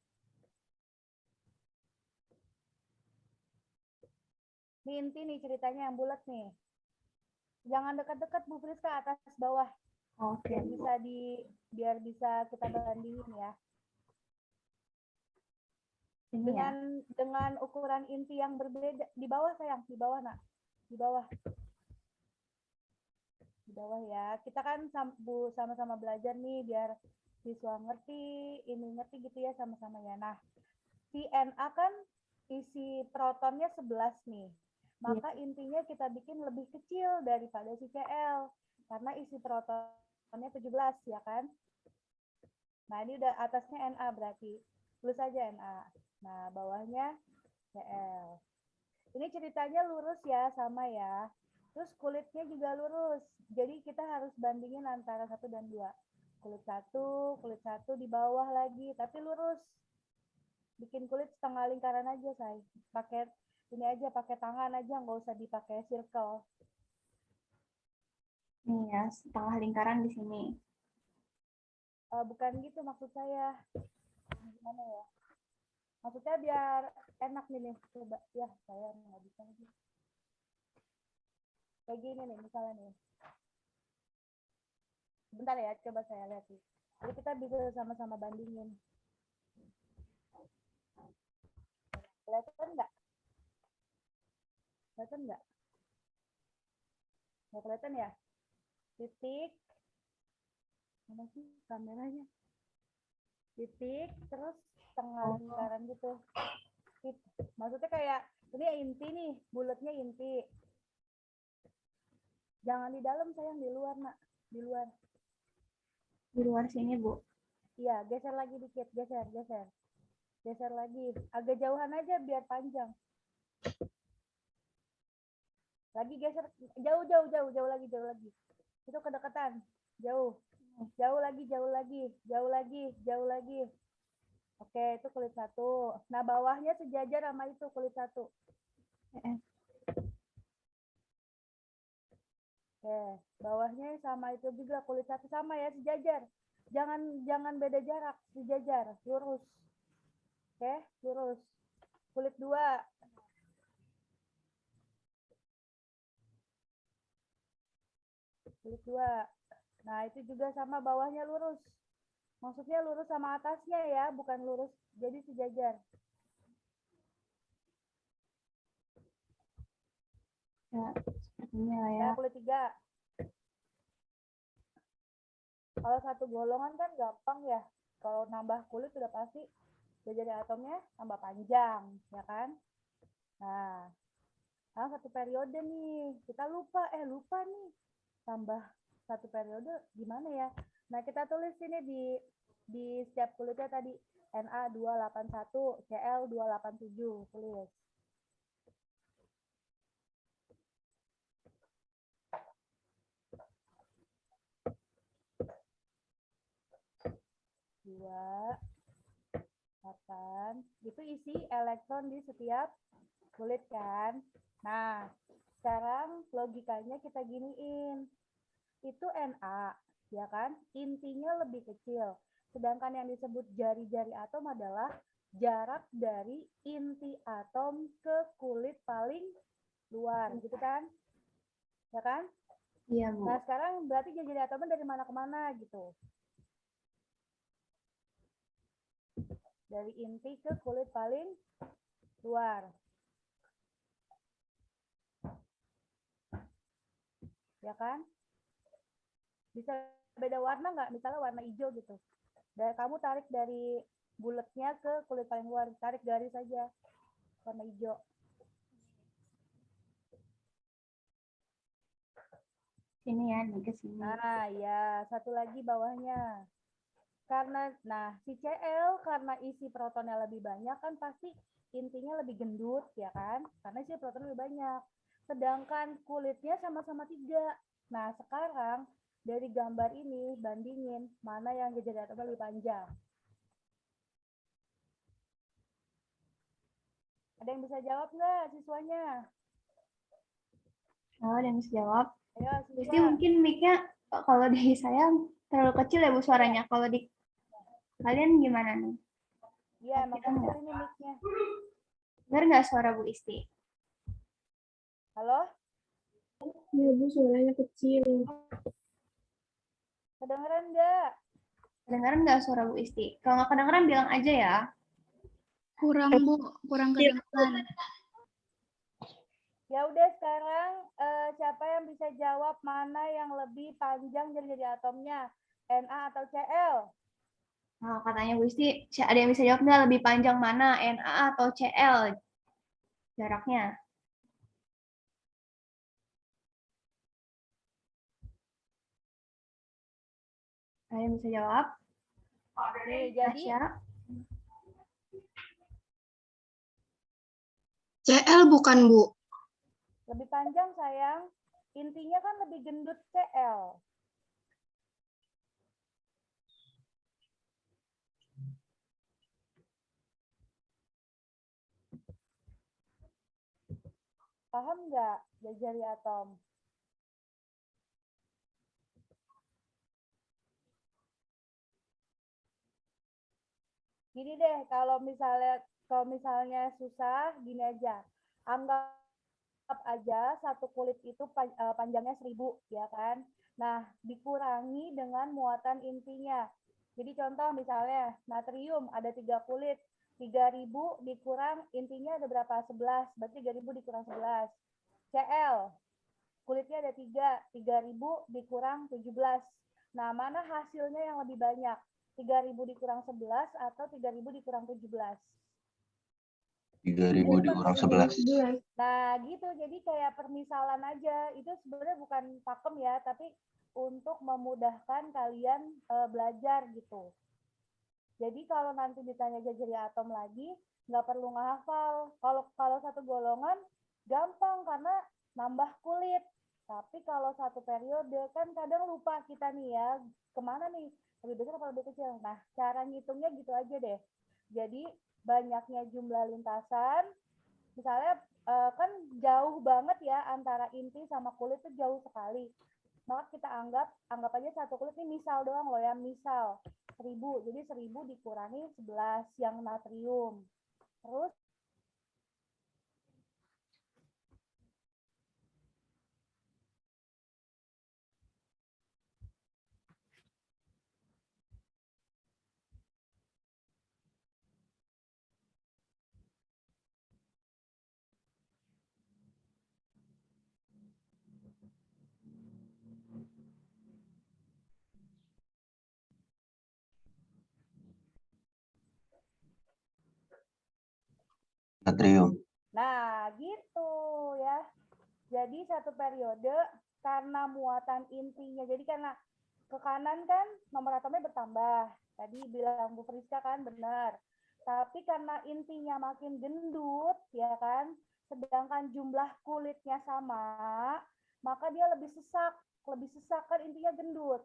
Ini inti nih ceritanya yang bulat nih. Jangan dekat-dekat Bu Friska, atas bawah. Oke, Biar bisa kita bandingin ya. ini ya. Dengan ukuran inti yang berbeda di bawah sayang, di bawah nak. Di bawah. Di bawah ya. Kita kan Bu sama-sama belajar nih biar siswa ngerti, ini ngerti gitu ya sama-sama ya. Nah, si Na kan isi protonnya 11 nih. Maka intinya kita bikin lebih kecil daripada si Cl. Karena isi protonnya 17 ya kan. Nah ini udah atasnya Na berarti. Tulis aja Na. Nah bawahnya Cl. Ini ceritanya lurus ya sama ya. Terus kulitnya juga lurus. Jadi kita harus bandingin antara 1 dan 2. Kulit 1 di bawah lagi. Tapi lurus. Bikin kulit setengah lingkaran aja say. Pakai ini aja, pakai tangan aja, nggak usah dipakai circle. Nih ya, setengah lingkaran di sini. Bukan gitu maksud saya. Gimana ya? Maksudnya biar enak nih. Coba ya, saya nggak bisa lagi. Kayak gini nih, misalnya nih. Bentar ya, coba saya lihat nih. Jadi kita bisa sama-sama bandingin. Kelihatan nggak? Kelihatan nggak? Nggak kelihatan ya? Titik. Mana sih kameranya? Titik, terus setengah lingkaran gitu. Maksudnya kayak, ini inti nih, bulatnya inti. Jangan di dalam sayang, di luar nak. Di luar. Di luar sini, Bu. Iya, geser lagi dikit, geser. Geser lagi. Agak jauhan aja biar panjang. Lagi geser, jauh lagi. Itu kedekatan, jauh lagi. Oke, itu kulit 1. Nah, bawahnya sejajar sama itu kulit 1. Oke, bawahnya sama itu juga kulit satu sama ya, sejajar. Jangan beda jarak, sejajar, lurus. Oke, lurus. Kulit dua. Kulit dua. Nah, itu juga sama bawahnya lurus. Maksudnya lurus sama atasnya ya, bukan lurus jadi sejajar. Ya, sepertinya lah ya. Nah, kulit tiga. Kalau satu golongan kan gampang ya. Kalau nambah kulit sudah pasti jadi atomnya tambah panjang, ya kan? Nah, satu periode nih. Kita lupa nih. Tambah satu periode gimana ya? Nah, kita tulis ini di setiap kulitnya tadi Na281, Cl287, tulis. Dua, 8, itu isi elektron di setiap kulit kan. Nah, sekarang logikanya kita giniin. Itu Na, ya kan? Intinya lebih kecil. Sedangkan yang disebut jari-jari atom adalah jarak dari inti atom ke kulit paling luar, gitu kan? Ya kan? Iya, Bu. Nah, sekarang berarti jari-jari atomnya dari mana ke mana gitu. Dari inti ke kulit paling luar. Ya kan? Bisa beda warna nggak? Misalnya warna hijau gitu. Dan kamu tarik dari bulatnya ke kulit paling luar, tarik garis saja warna hijau. Sini ya, nih ke sini. Nah, ya, satu lagi bawahnya. Nah, si Cl karena isi protonnya lebih banyak kan pasti intinya lebih gendut, ya kan? Karena isi protonnya lebih banyak. Sedangkan kulitnya sama-sama 3. Nah, sekarang dari gambar ini bandingin mana yang jari atomnya lebih panjang. Ada yang bisa jawab nggak siswanya? Oh, ada yang bisa jawab. Ayo, Jadi siswa. mungkin mic-nya kalau di saya terlalu kecil ya Bu suaranya. Kalau di kalian gimana nih? Iya, emang kecil ini mic-nya. Dengar nggak suara Bu Isti? Halo? Iya, Bu, suaranya kecil. Kedengeran nggak? Kedengaran nggak suara Bu Isti? Kalau nggak kedengeran bilang aja ya. Kurang, Bu. Kurang kedengaran. Ya udah sekarang siapa yang bisa jawab mana yang lebih panjang jari-jari atomnya? Na atau Cl? Nah, katanya Bu Isti, ada yang bisa jawab nggak lebih panjang mana, Na atau Cl jaraknya? Ada yang bisa jawab? Nih, jadi Tasya? CL bukan, Bu? lebih panjang sayang. Intinya kan lebih gendut Cl. Paham nggak jari atom? Gini deh, kalau misalnya susah, gini aja. Anggap aja satu kulit itu panjangnya 1000, ya kan? Nah, dikurangi dengan muatan intinya. Jadi contoh misalnya natrium ada 3 kulit, 3000 dikurang intinya ada berapa? 11, berarti 3000 dikurang 11. Cl, kulitnya ada 3, 3000 dikurang 17. Nah, mana hasilnya yang lebih banyak? 3000 dikurang 11 atau 3000 dikurang 17? 3.000 dikurang 11. Nah, gitu. Jadi kayak permisalan aja. Itu sebenarnya bukan pakem ya, tapi untuk memudahkan kalian belajar gitu. Jadi kalau nanti ditanya jari atom lagi, nggak perlu ngehafal. Kalau satu golongan gampang karena nambah kulit. Tapi kalau satu periode kan kadang lupa kita nih ya, kemana nih? Lebih besar atau lebih kecil? Nah, cara ngitungnya gitu aja deh. Jadi banyaknya jumlah lintasan Misalnya kan jauh banget ya antara inti sama kulit tuh jauh sekali. Maka kita anggap aja satu kulit ini misal doang loh ya, misal 1000. Jadi 1000 dikurangi 11 yang natrium. Terus Natrium. nah, gitu ya. Jadi satu periode karena muatan intinya. Jadi karena ke kanan kan nomor atomnya bertambah. Tadi bilang Bu Friska kan benar. Tapi karena intinya makin gendut, ya kan, sedangkan jumlah kulitnya sama, maka dia lebih sesak. Lebih sesak kan intinya gendut.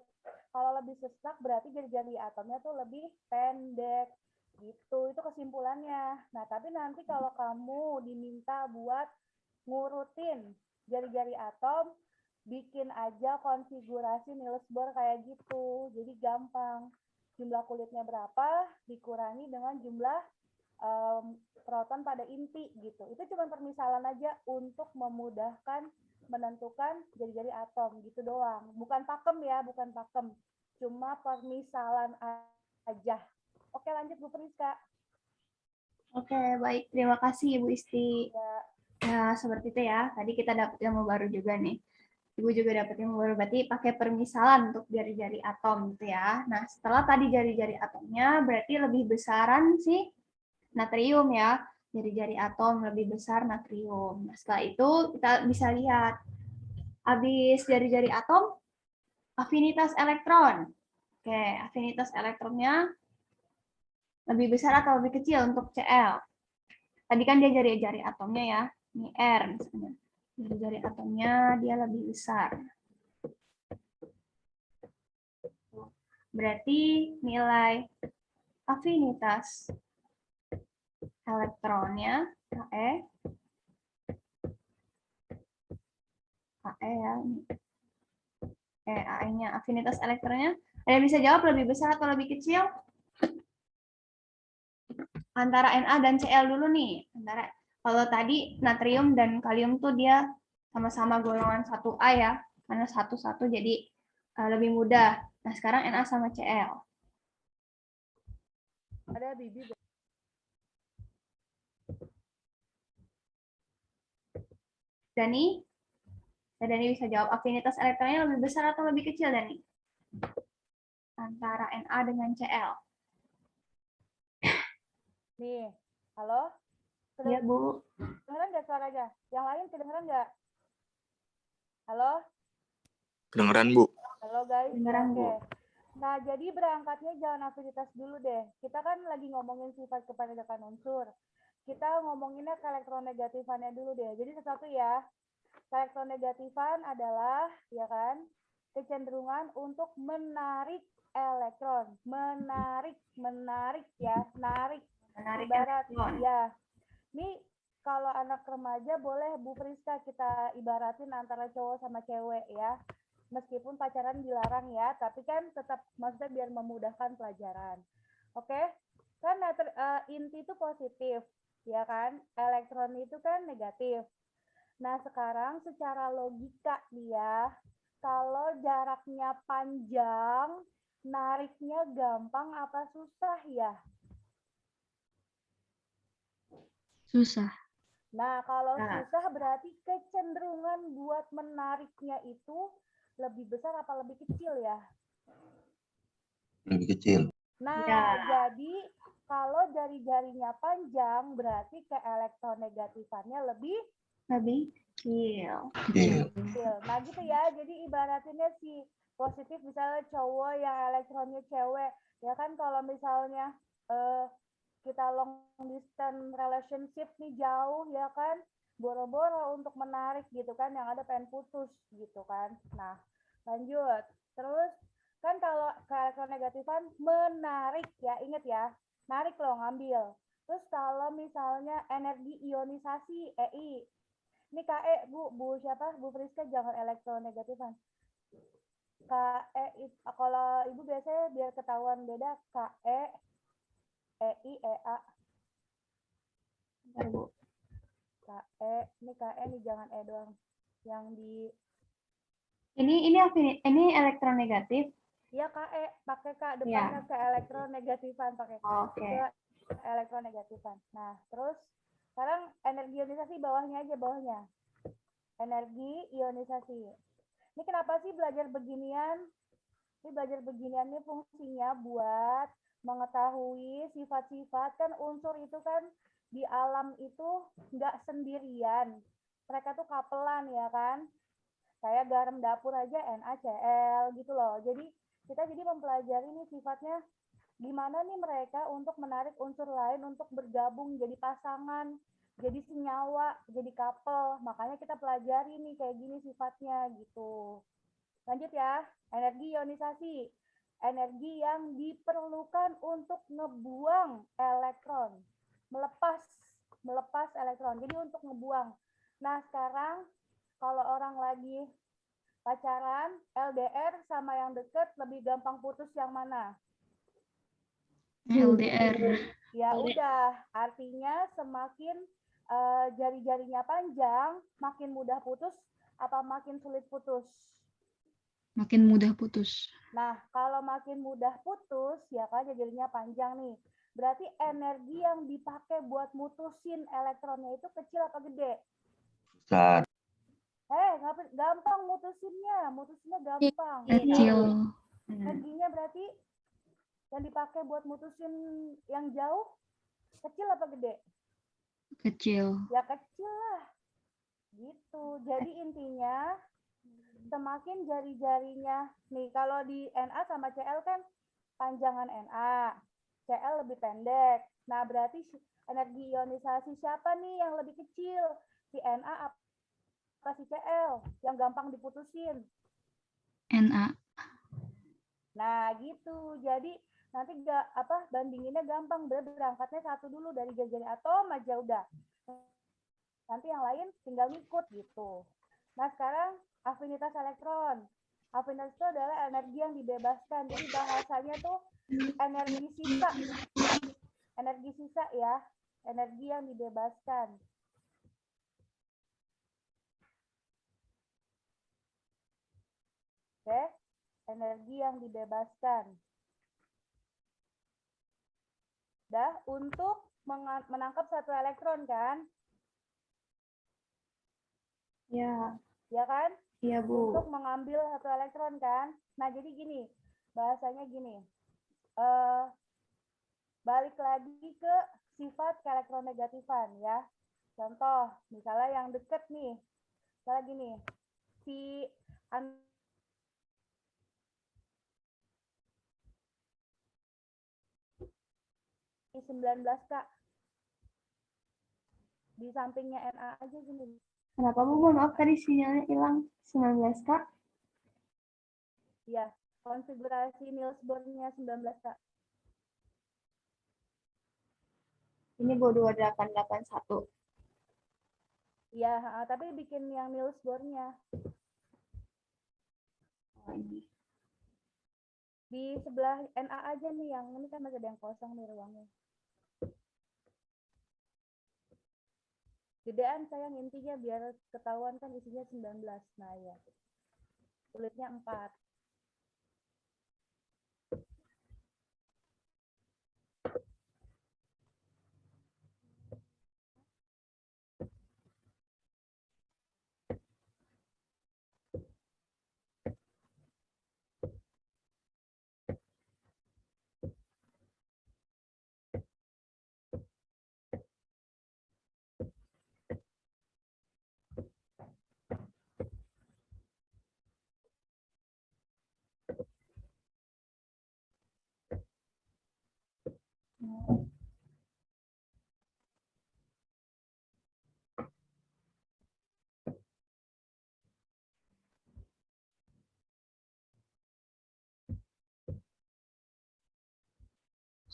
Kalau lebih sesak berarti jari-jari atomnya tuh lebih pendek. Gitu, itu kesimpulannya. Nah, tapi nanti kalau kamu diminta buat ngurutin jari-jari atom, bikin aja konfigurasi Niels Bohr kayak gitu. Jadi gampang. Jumlah kulitnya berapa dikurangi dengan jumlah proton pada inti gitu. Itu cuma permisalan aja untuk memudahkan menentukan jari-jari atom gitu doang. Bukan pakem ya, bukan pakem. Cuma permisalan aja. Oke, lanjut Bu Priska. Oke, baik. Terima kasih Ibu Isti. Ya. Ya, seperti itu ya. Tadi kita dapat ilmu baru juga nih. Ibu juga dapat ilmu baru, berarti pakai permisalan untuk jari-jari atom gitu ya. Nah, setelah tadi jari-jari atomnya, berarti lebih besaran si natrium ya. Jari-jari atom lebih besar natrium. Nah, setelah itu kita bisa lihat. Habis jari-jari atom, afinitas elektron. Oke, afinitas elektronnya lebih besar atau lebih kecil untuk Cl? Tadi kan dia jari-jari atomnya ya. Ini R misalnya. Jari-jari atomnya dia lebih besar. Berarti nilai afinitas elektronnya Ke ya. AE-nya afinitas elektronnya. Ada yang bisa jawab lebih besar atau lebih kecil? Antara Na dan Cl dulu nih. Kalau tadi natrium dan kalium tuh dia sama-sama golongan 1A ya. Karena satu-satu jadi lebih mudah. Nah, sekarang Na sama Cl. Ada Bibi. Dani? Dani bisa jawab afinitas elektronnya lebih besar atau lebih kecil, Dani? Antara Na dengan Cl. Nih, halo? Iya, Bu. Kedengeran nggak suaranya? Yang lain kedengeran nggak? Halo? Kedengeran, Bu. Halo guys. Kedengeran, Bu. Nah, jadi berangkatnya jangan afinitas dulu deh. Kita kan lagi ngomongin sifat kepadekan unsur. Kita ngomonginnya ke elektronegatifannya dulu deh. Jadi satu ya. Elektronegatifan adalah, ya kan, kecenderungan untuk menarik elektron. Menarik ya, narik. Menarik Ibarat, elektron. ya. Ini kalau anak remaja boleh Bu Friska kita ibaratin antara cowok sama cewek ya. Meskipun pacaran dilarang ya, tapi kan tetap maksudnya biar memudahkan pelajaran. Oke? Kan inti itu positif, ya kan? Elektron itu kan negatif. Nah, sekarang secara logika dia, kalau jaraknya panjang, nariknya gampang apa susah ya? Susah. Nah, kalau susah berarti kecenderungan buat menariknya itu lebih besar apa lebih kecil ya? Lebih kecil. Nah, Ya. jadi kalau jari-jarinya panjang berarti ke elektronegatifannya lebih kecil. Kecil. kecil. Nah, gitu ya. Jadi ibaratinnya si positif misalnya cowok yang elektronnya cewek. Ya kan kalau misalnya kita long distance relationship nih jauh ya kan, boro-boro untuk menarik gitu kan, yang ada pengen putus gitu kan. Nah, lanjut. Terus kan kalau ke elektronegatifan menarik ya, inget ya, narik loh, ngambil. Terus kalau misalnya energi ionisasi EI, ini KE Bu siapa? Bu Friska jangan elektronegatifan. KE kalau Ibu biasanya biar ketahuan beda KE, EI, EA. Bentar, Bu. KE, ini KE nih jangan E doang. Yang di Ini elektronegatif. ya KE pakai K Ya. depannya ke elektronegatifan pakai Oke. ke elektronegatifan. Nah, terus sekarang energi ionisasi bawahnya aja bawahnya. Energi ionisasi. Ini kenapa sih belajar beginian? Ini belajar beginian ini fungsinya buat mengetahui sifat-sifat, kan unsur itu kan di alam itu nggak sendirian. Mereka tuh kapelan ya kan. Kayak garam dapur aja NaCl gitu loh. Jadi kita mempelajari nih sifatnya gimana nih mereka untuk menarik unsur lain untuk bergabung jadi pasangan, jadi senyawa, jadi couple. Makanya kita pelajari nih kayak gini sifatnya gitu. Lanjut ya, energi ionisasi. Energi yang diperlukan untuk ngebuang elektron. Melepas elektron. Jadi untuk ngebuang. Nah, sekarang kalau orang lagi pacaran, LDR sama yang deket lebih gampang putus yang mana? LDR. Ya udah, artinya semakin jari-jarinya panjang, makin mudah putus apa makin sulit putus? Makin mudah putus. Nah, kalau makin mudah putus, ya kan jarinya panjang nih. Berarti energi yang dipakai buat mutusin elektronnya itu kecil apa gede? Besar. Gampang mutusinnya gampang. Kecil. Energinya berarti yang dipakai buat mutusin yang jauh kecil apa gede? Kecil. Ya kecil lah. Gitu. Jadi intinya semakin jari-jarinya nih kalau di Na sama Cl kan panjangan Na, Cl lebih pendek. Nah, berarti energi ionisasi siapa nih yang lebih kecil? Si Na apa si Cl yang gampang diputusin? Na. Nah, gitu. Jadi nanti bandinginnya gampang, berangkatnya satu dulu dari jari atom aja udah. Nanti yang lain tinggal ngikut gitu. Nah, sekarang afinitas elektron. Afinitas itu adalah energi yang dibebaskan. Jadi bahasanya tuh energi sisa. Energi sisa ya. Energi yang dibebaskan. Oke. Energi yang dibebaskan. Dah, untuk menangkap satu elektron kan? Ya. Ya kan? Iya, Bu. Untuk mengambil satu elektron kan. Nah, jadi gini, bahasanya gini. Balik lagi ke sifat keelektronegatifan ya. Contoh, misalnya yang deket nih. Misalnya gini, si 19 Kak. Di sampingnya Na aja gini. Kenapa, Bu? Maaf, tadi sinyalnya hilang. 19, Kak? Ya, konfigurasi Niels Bohr-nya 19 Kak. Ini Bu 2881. Iya, tapi bikin yang Niels Bohr-nya. Oh, ini. Di sebelah Na aja nih, yang ini kan masih ada yang kosong nih ruangnya. Gedean sayang intinya biar ketahuan kan isinya 19. Nah ya. Kulitnya 4.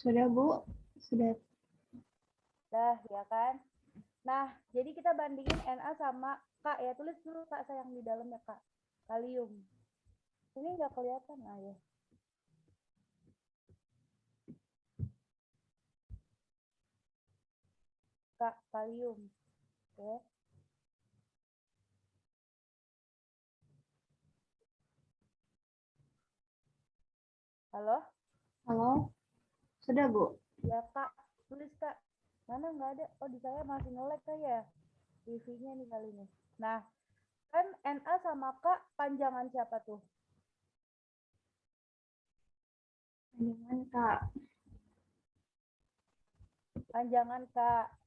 Sudah, Bu? Sudah. Dah, ya kan? Nah, jadi kita bandingin Na sama K ya. Tulis dulu Kak sayang di dalamnya Kak. Kalium. Ini nggak kelihatan, ya. Kak, kalium. Oke. Halo? Halo, sudah Bu? Ya Kak, tulis Kak. Mana nggak ada? Oh di saya masih nge-lag Kak ya. TV-nya nih kali ini. Nah, kan Na sama K panjangan siapa tuh? Jangan Kak. Panjangan K.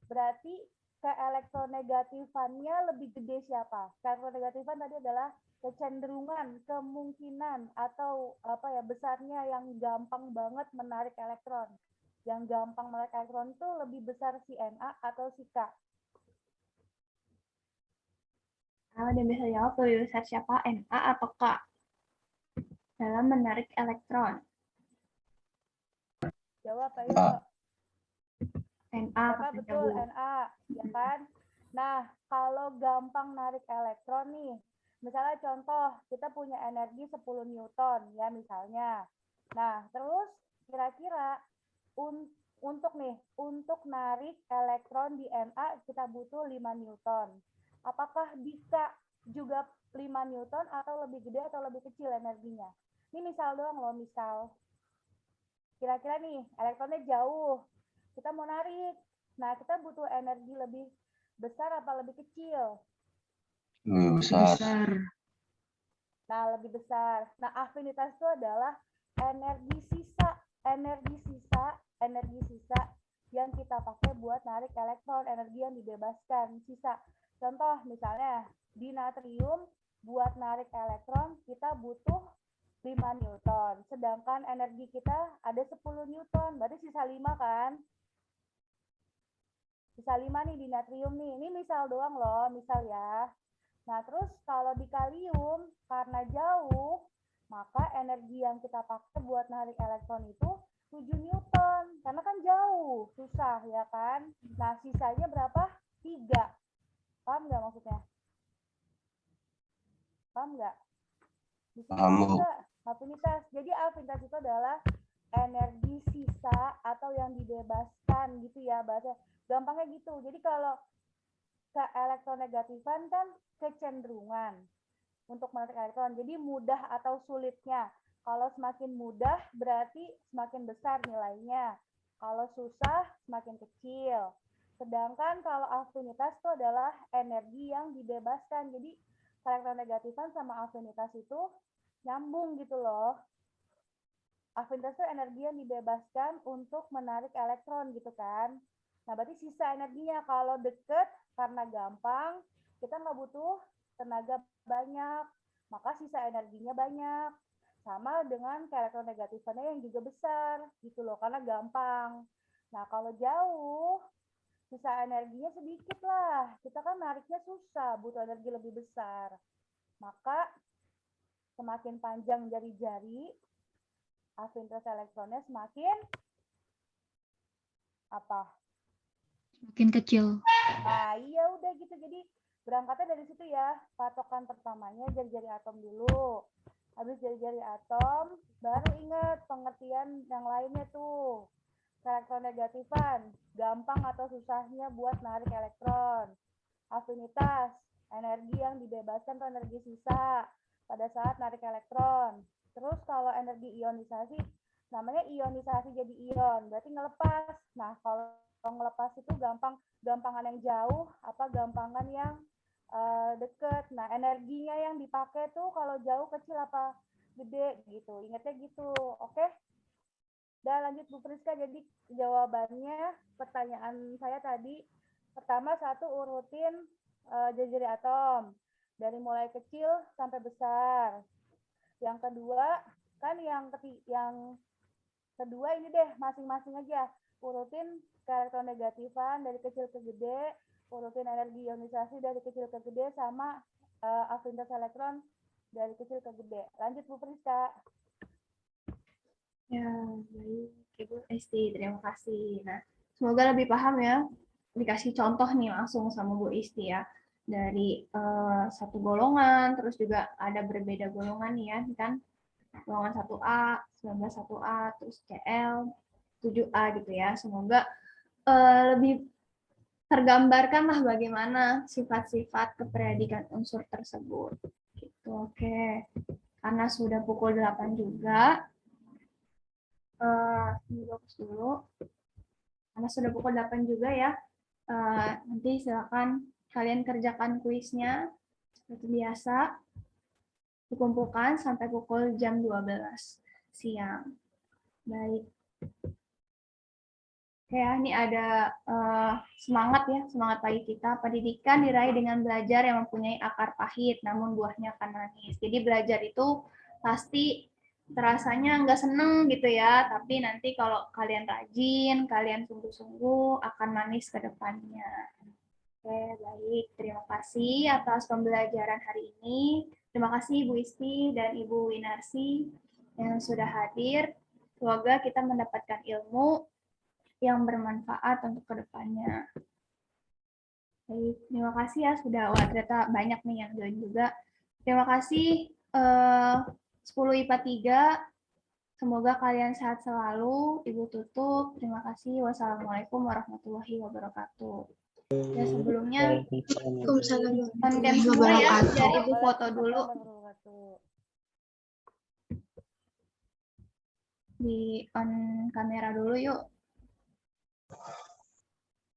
Berarti keelektronegatifannya lebih gede siapa? Keelektronegatifan tadi adalah kecenderungan, kemungkinan atau apa ya besarnya yang gampang banget menarik elektron. Yang gampang menarik elektron itu lebih besar si Na atau si K? Ada yang bisa jawab lebih besar siapa, Na atau K dalam menarik elektron? Jawab ayo. A. Na Apa katanya betul Bu. Na, ya kan? Nah, kalau gampang narik elektron nih, misalnya contoh, kita punya energi 10 Newton, ya misalnya. Nah, terus kira-kira untuk narik elektron di Na kita butuh 5 Newton. Apakah bisa juga 5 Newton atau lebih gede atau lebih kecil energinya? Ini misal doang loh, misal. Kira-kira nih, elektronnya jauh. Kita mau narik. Nah, kita butuh energi lebih besar apa lebih kecil? Lebih besar. Besar. Nah, lebih besar. Nah, afinitas itu adalah energi sisa. Energi sisa yang kita pakai buat narik elektron, energi yang dibebaskan, sisa. Contoh, misalnya, di natrium, buat narik elektron, kita butuh 5 Newton. Sedangkan energi kita ada 10 Newton, berarti sisa 5 kan? Sisa 5 nih di natrium nih. Ini misal doang loh, misal ya. Nah, terus kalau di kalium, karena jauh, maka energi yang kita pakai buat narik elektron itu 7 Newton. Karena kan jauh, susah ya kan? Nah, sisanya berapa? 3. Paham nggak maksudnya? Paham nggak? Paham, Bu. Afinitas. Jadi afinitas itu adalah energi sisa atau yang dibebaskan gitu ya bahasa gampangnya gitu. Jadi kalau keelektronegatifan kan kecenderungan untuk menarik elektron. Jadi mudah atau sulitnya. Kalau semakin mudah berarti semakin besar nilainya. Kalau susah semakin kecil. Sedangkan kalau afinitas itu adalah energi yang dibebaskan. Jadi elektronegatifan sama afinitas itu nyambung gitu loh. Afinitas itu energi yang dibebaskan untuk menarik elektron gitu kan. Nah, berarti sisa energinya kalau deket karena gampang, kita nggak butuh tenaga banyak, maka sisa energinya banyak. Sama dengan keelektronegatifannya yang juga besar gitu loh, karena gampang. Nah, kalau jauh, sisa energinya sedikit lah. Kita kan nariknya susah, butuh energi lebih besar. Maka semakin panjang jari-jari, afinitas elektronnya semakin apa? Makin kecil. Nah, iya udah gitu. Jadi berangkatnya dari situ ya. Patokan pertamanya jari-jari atom dulu. Habis jari-jari atom, baru ingat pengertian yang lainnya tuh. Elektronegatifan, gampang atau susahnya buat narik elektron. Afinitas, energi yang dibebaskan atau energi sisa pada saat narik elektron. Terus kalau energi ionisasi, namanya ionisasi jadi ion, berarti ngelepas. Nah, kalau ngelepas itu gampangan yang jauh, apa gampangan yang deket. Nah, energinya yang dipakai tuh kalau jauh kecil apa gede gitu. Ingatnya gitu, oke? Dan lanjut Bu Priska, jadi jawabannya pertanyaan saya tadi, pertama satu urutin jari-jari atom dari mulai kecil sampai besar. Yang kedua kan yang kedua ini deh masing-masing aja urutin keelektronegatifan dari kecil ke gede, urutin energi ionisasi dari kecil ke gede sama afinitas elektron dari kecil ke gede. Lanjut Bu Priska. Ya, baik. Ibu Esti, terima kasih. Nah, semoga lebih paham ya dikasih contoh nih langsung sama Bu Isti ya. Dari satu golongan, terus juga ada berbeda golongan nih ya, kan? Golongan 1A, 19 1A, terus CL 7A gitu ya. Semoga lebih tergambarkan lah bagaimana sifat-sifat kepredikan unsur tersebut. Gitu, oke. Karena sudah pukul 8 juga, fokus dulu. Karena sudah pukul 8 juga ya, nanti silakan kalian kerjakan kuisnya seperti biasa, dikumpulkan sampai pukul jam 12 siang. Baik. Oke ya, ini ada semangat ya, semangat pagi kita. Pendidikan diraih dengan belajar yang mempunyai akar pahit, namun buahnya akan manis. Jadi belajar itu pasti terasanya nggak seneng gitu ya, tapi nanti kalau kalian rajin, kalian sungguh-sungguh akan manis ke depannya. Oke, baik. Terima kasih atas pembelajaran hari ini. Terima kasih Bu Isti dan Ibu Winarsi yang sudah hadir. Semoga kita mendapatkan ilmu yang bermanfaat untuk kedepannya. Baik, terima kasih ya sudah, wah ternyata banyak nih yang join juga. Terima kasih 10 IPA 3. Semoga kalian sehat selalu. Ibu tutup. Terima kasih. Wassalamualaikum warahmatullahi wabarakatuh. Ya sebelumnya Waalaikumsalam on cam semua ya, biar Ibu foto dulu. Di on kamera dulu yuk.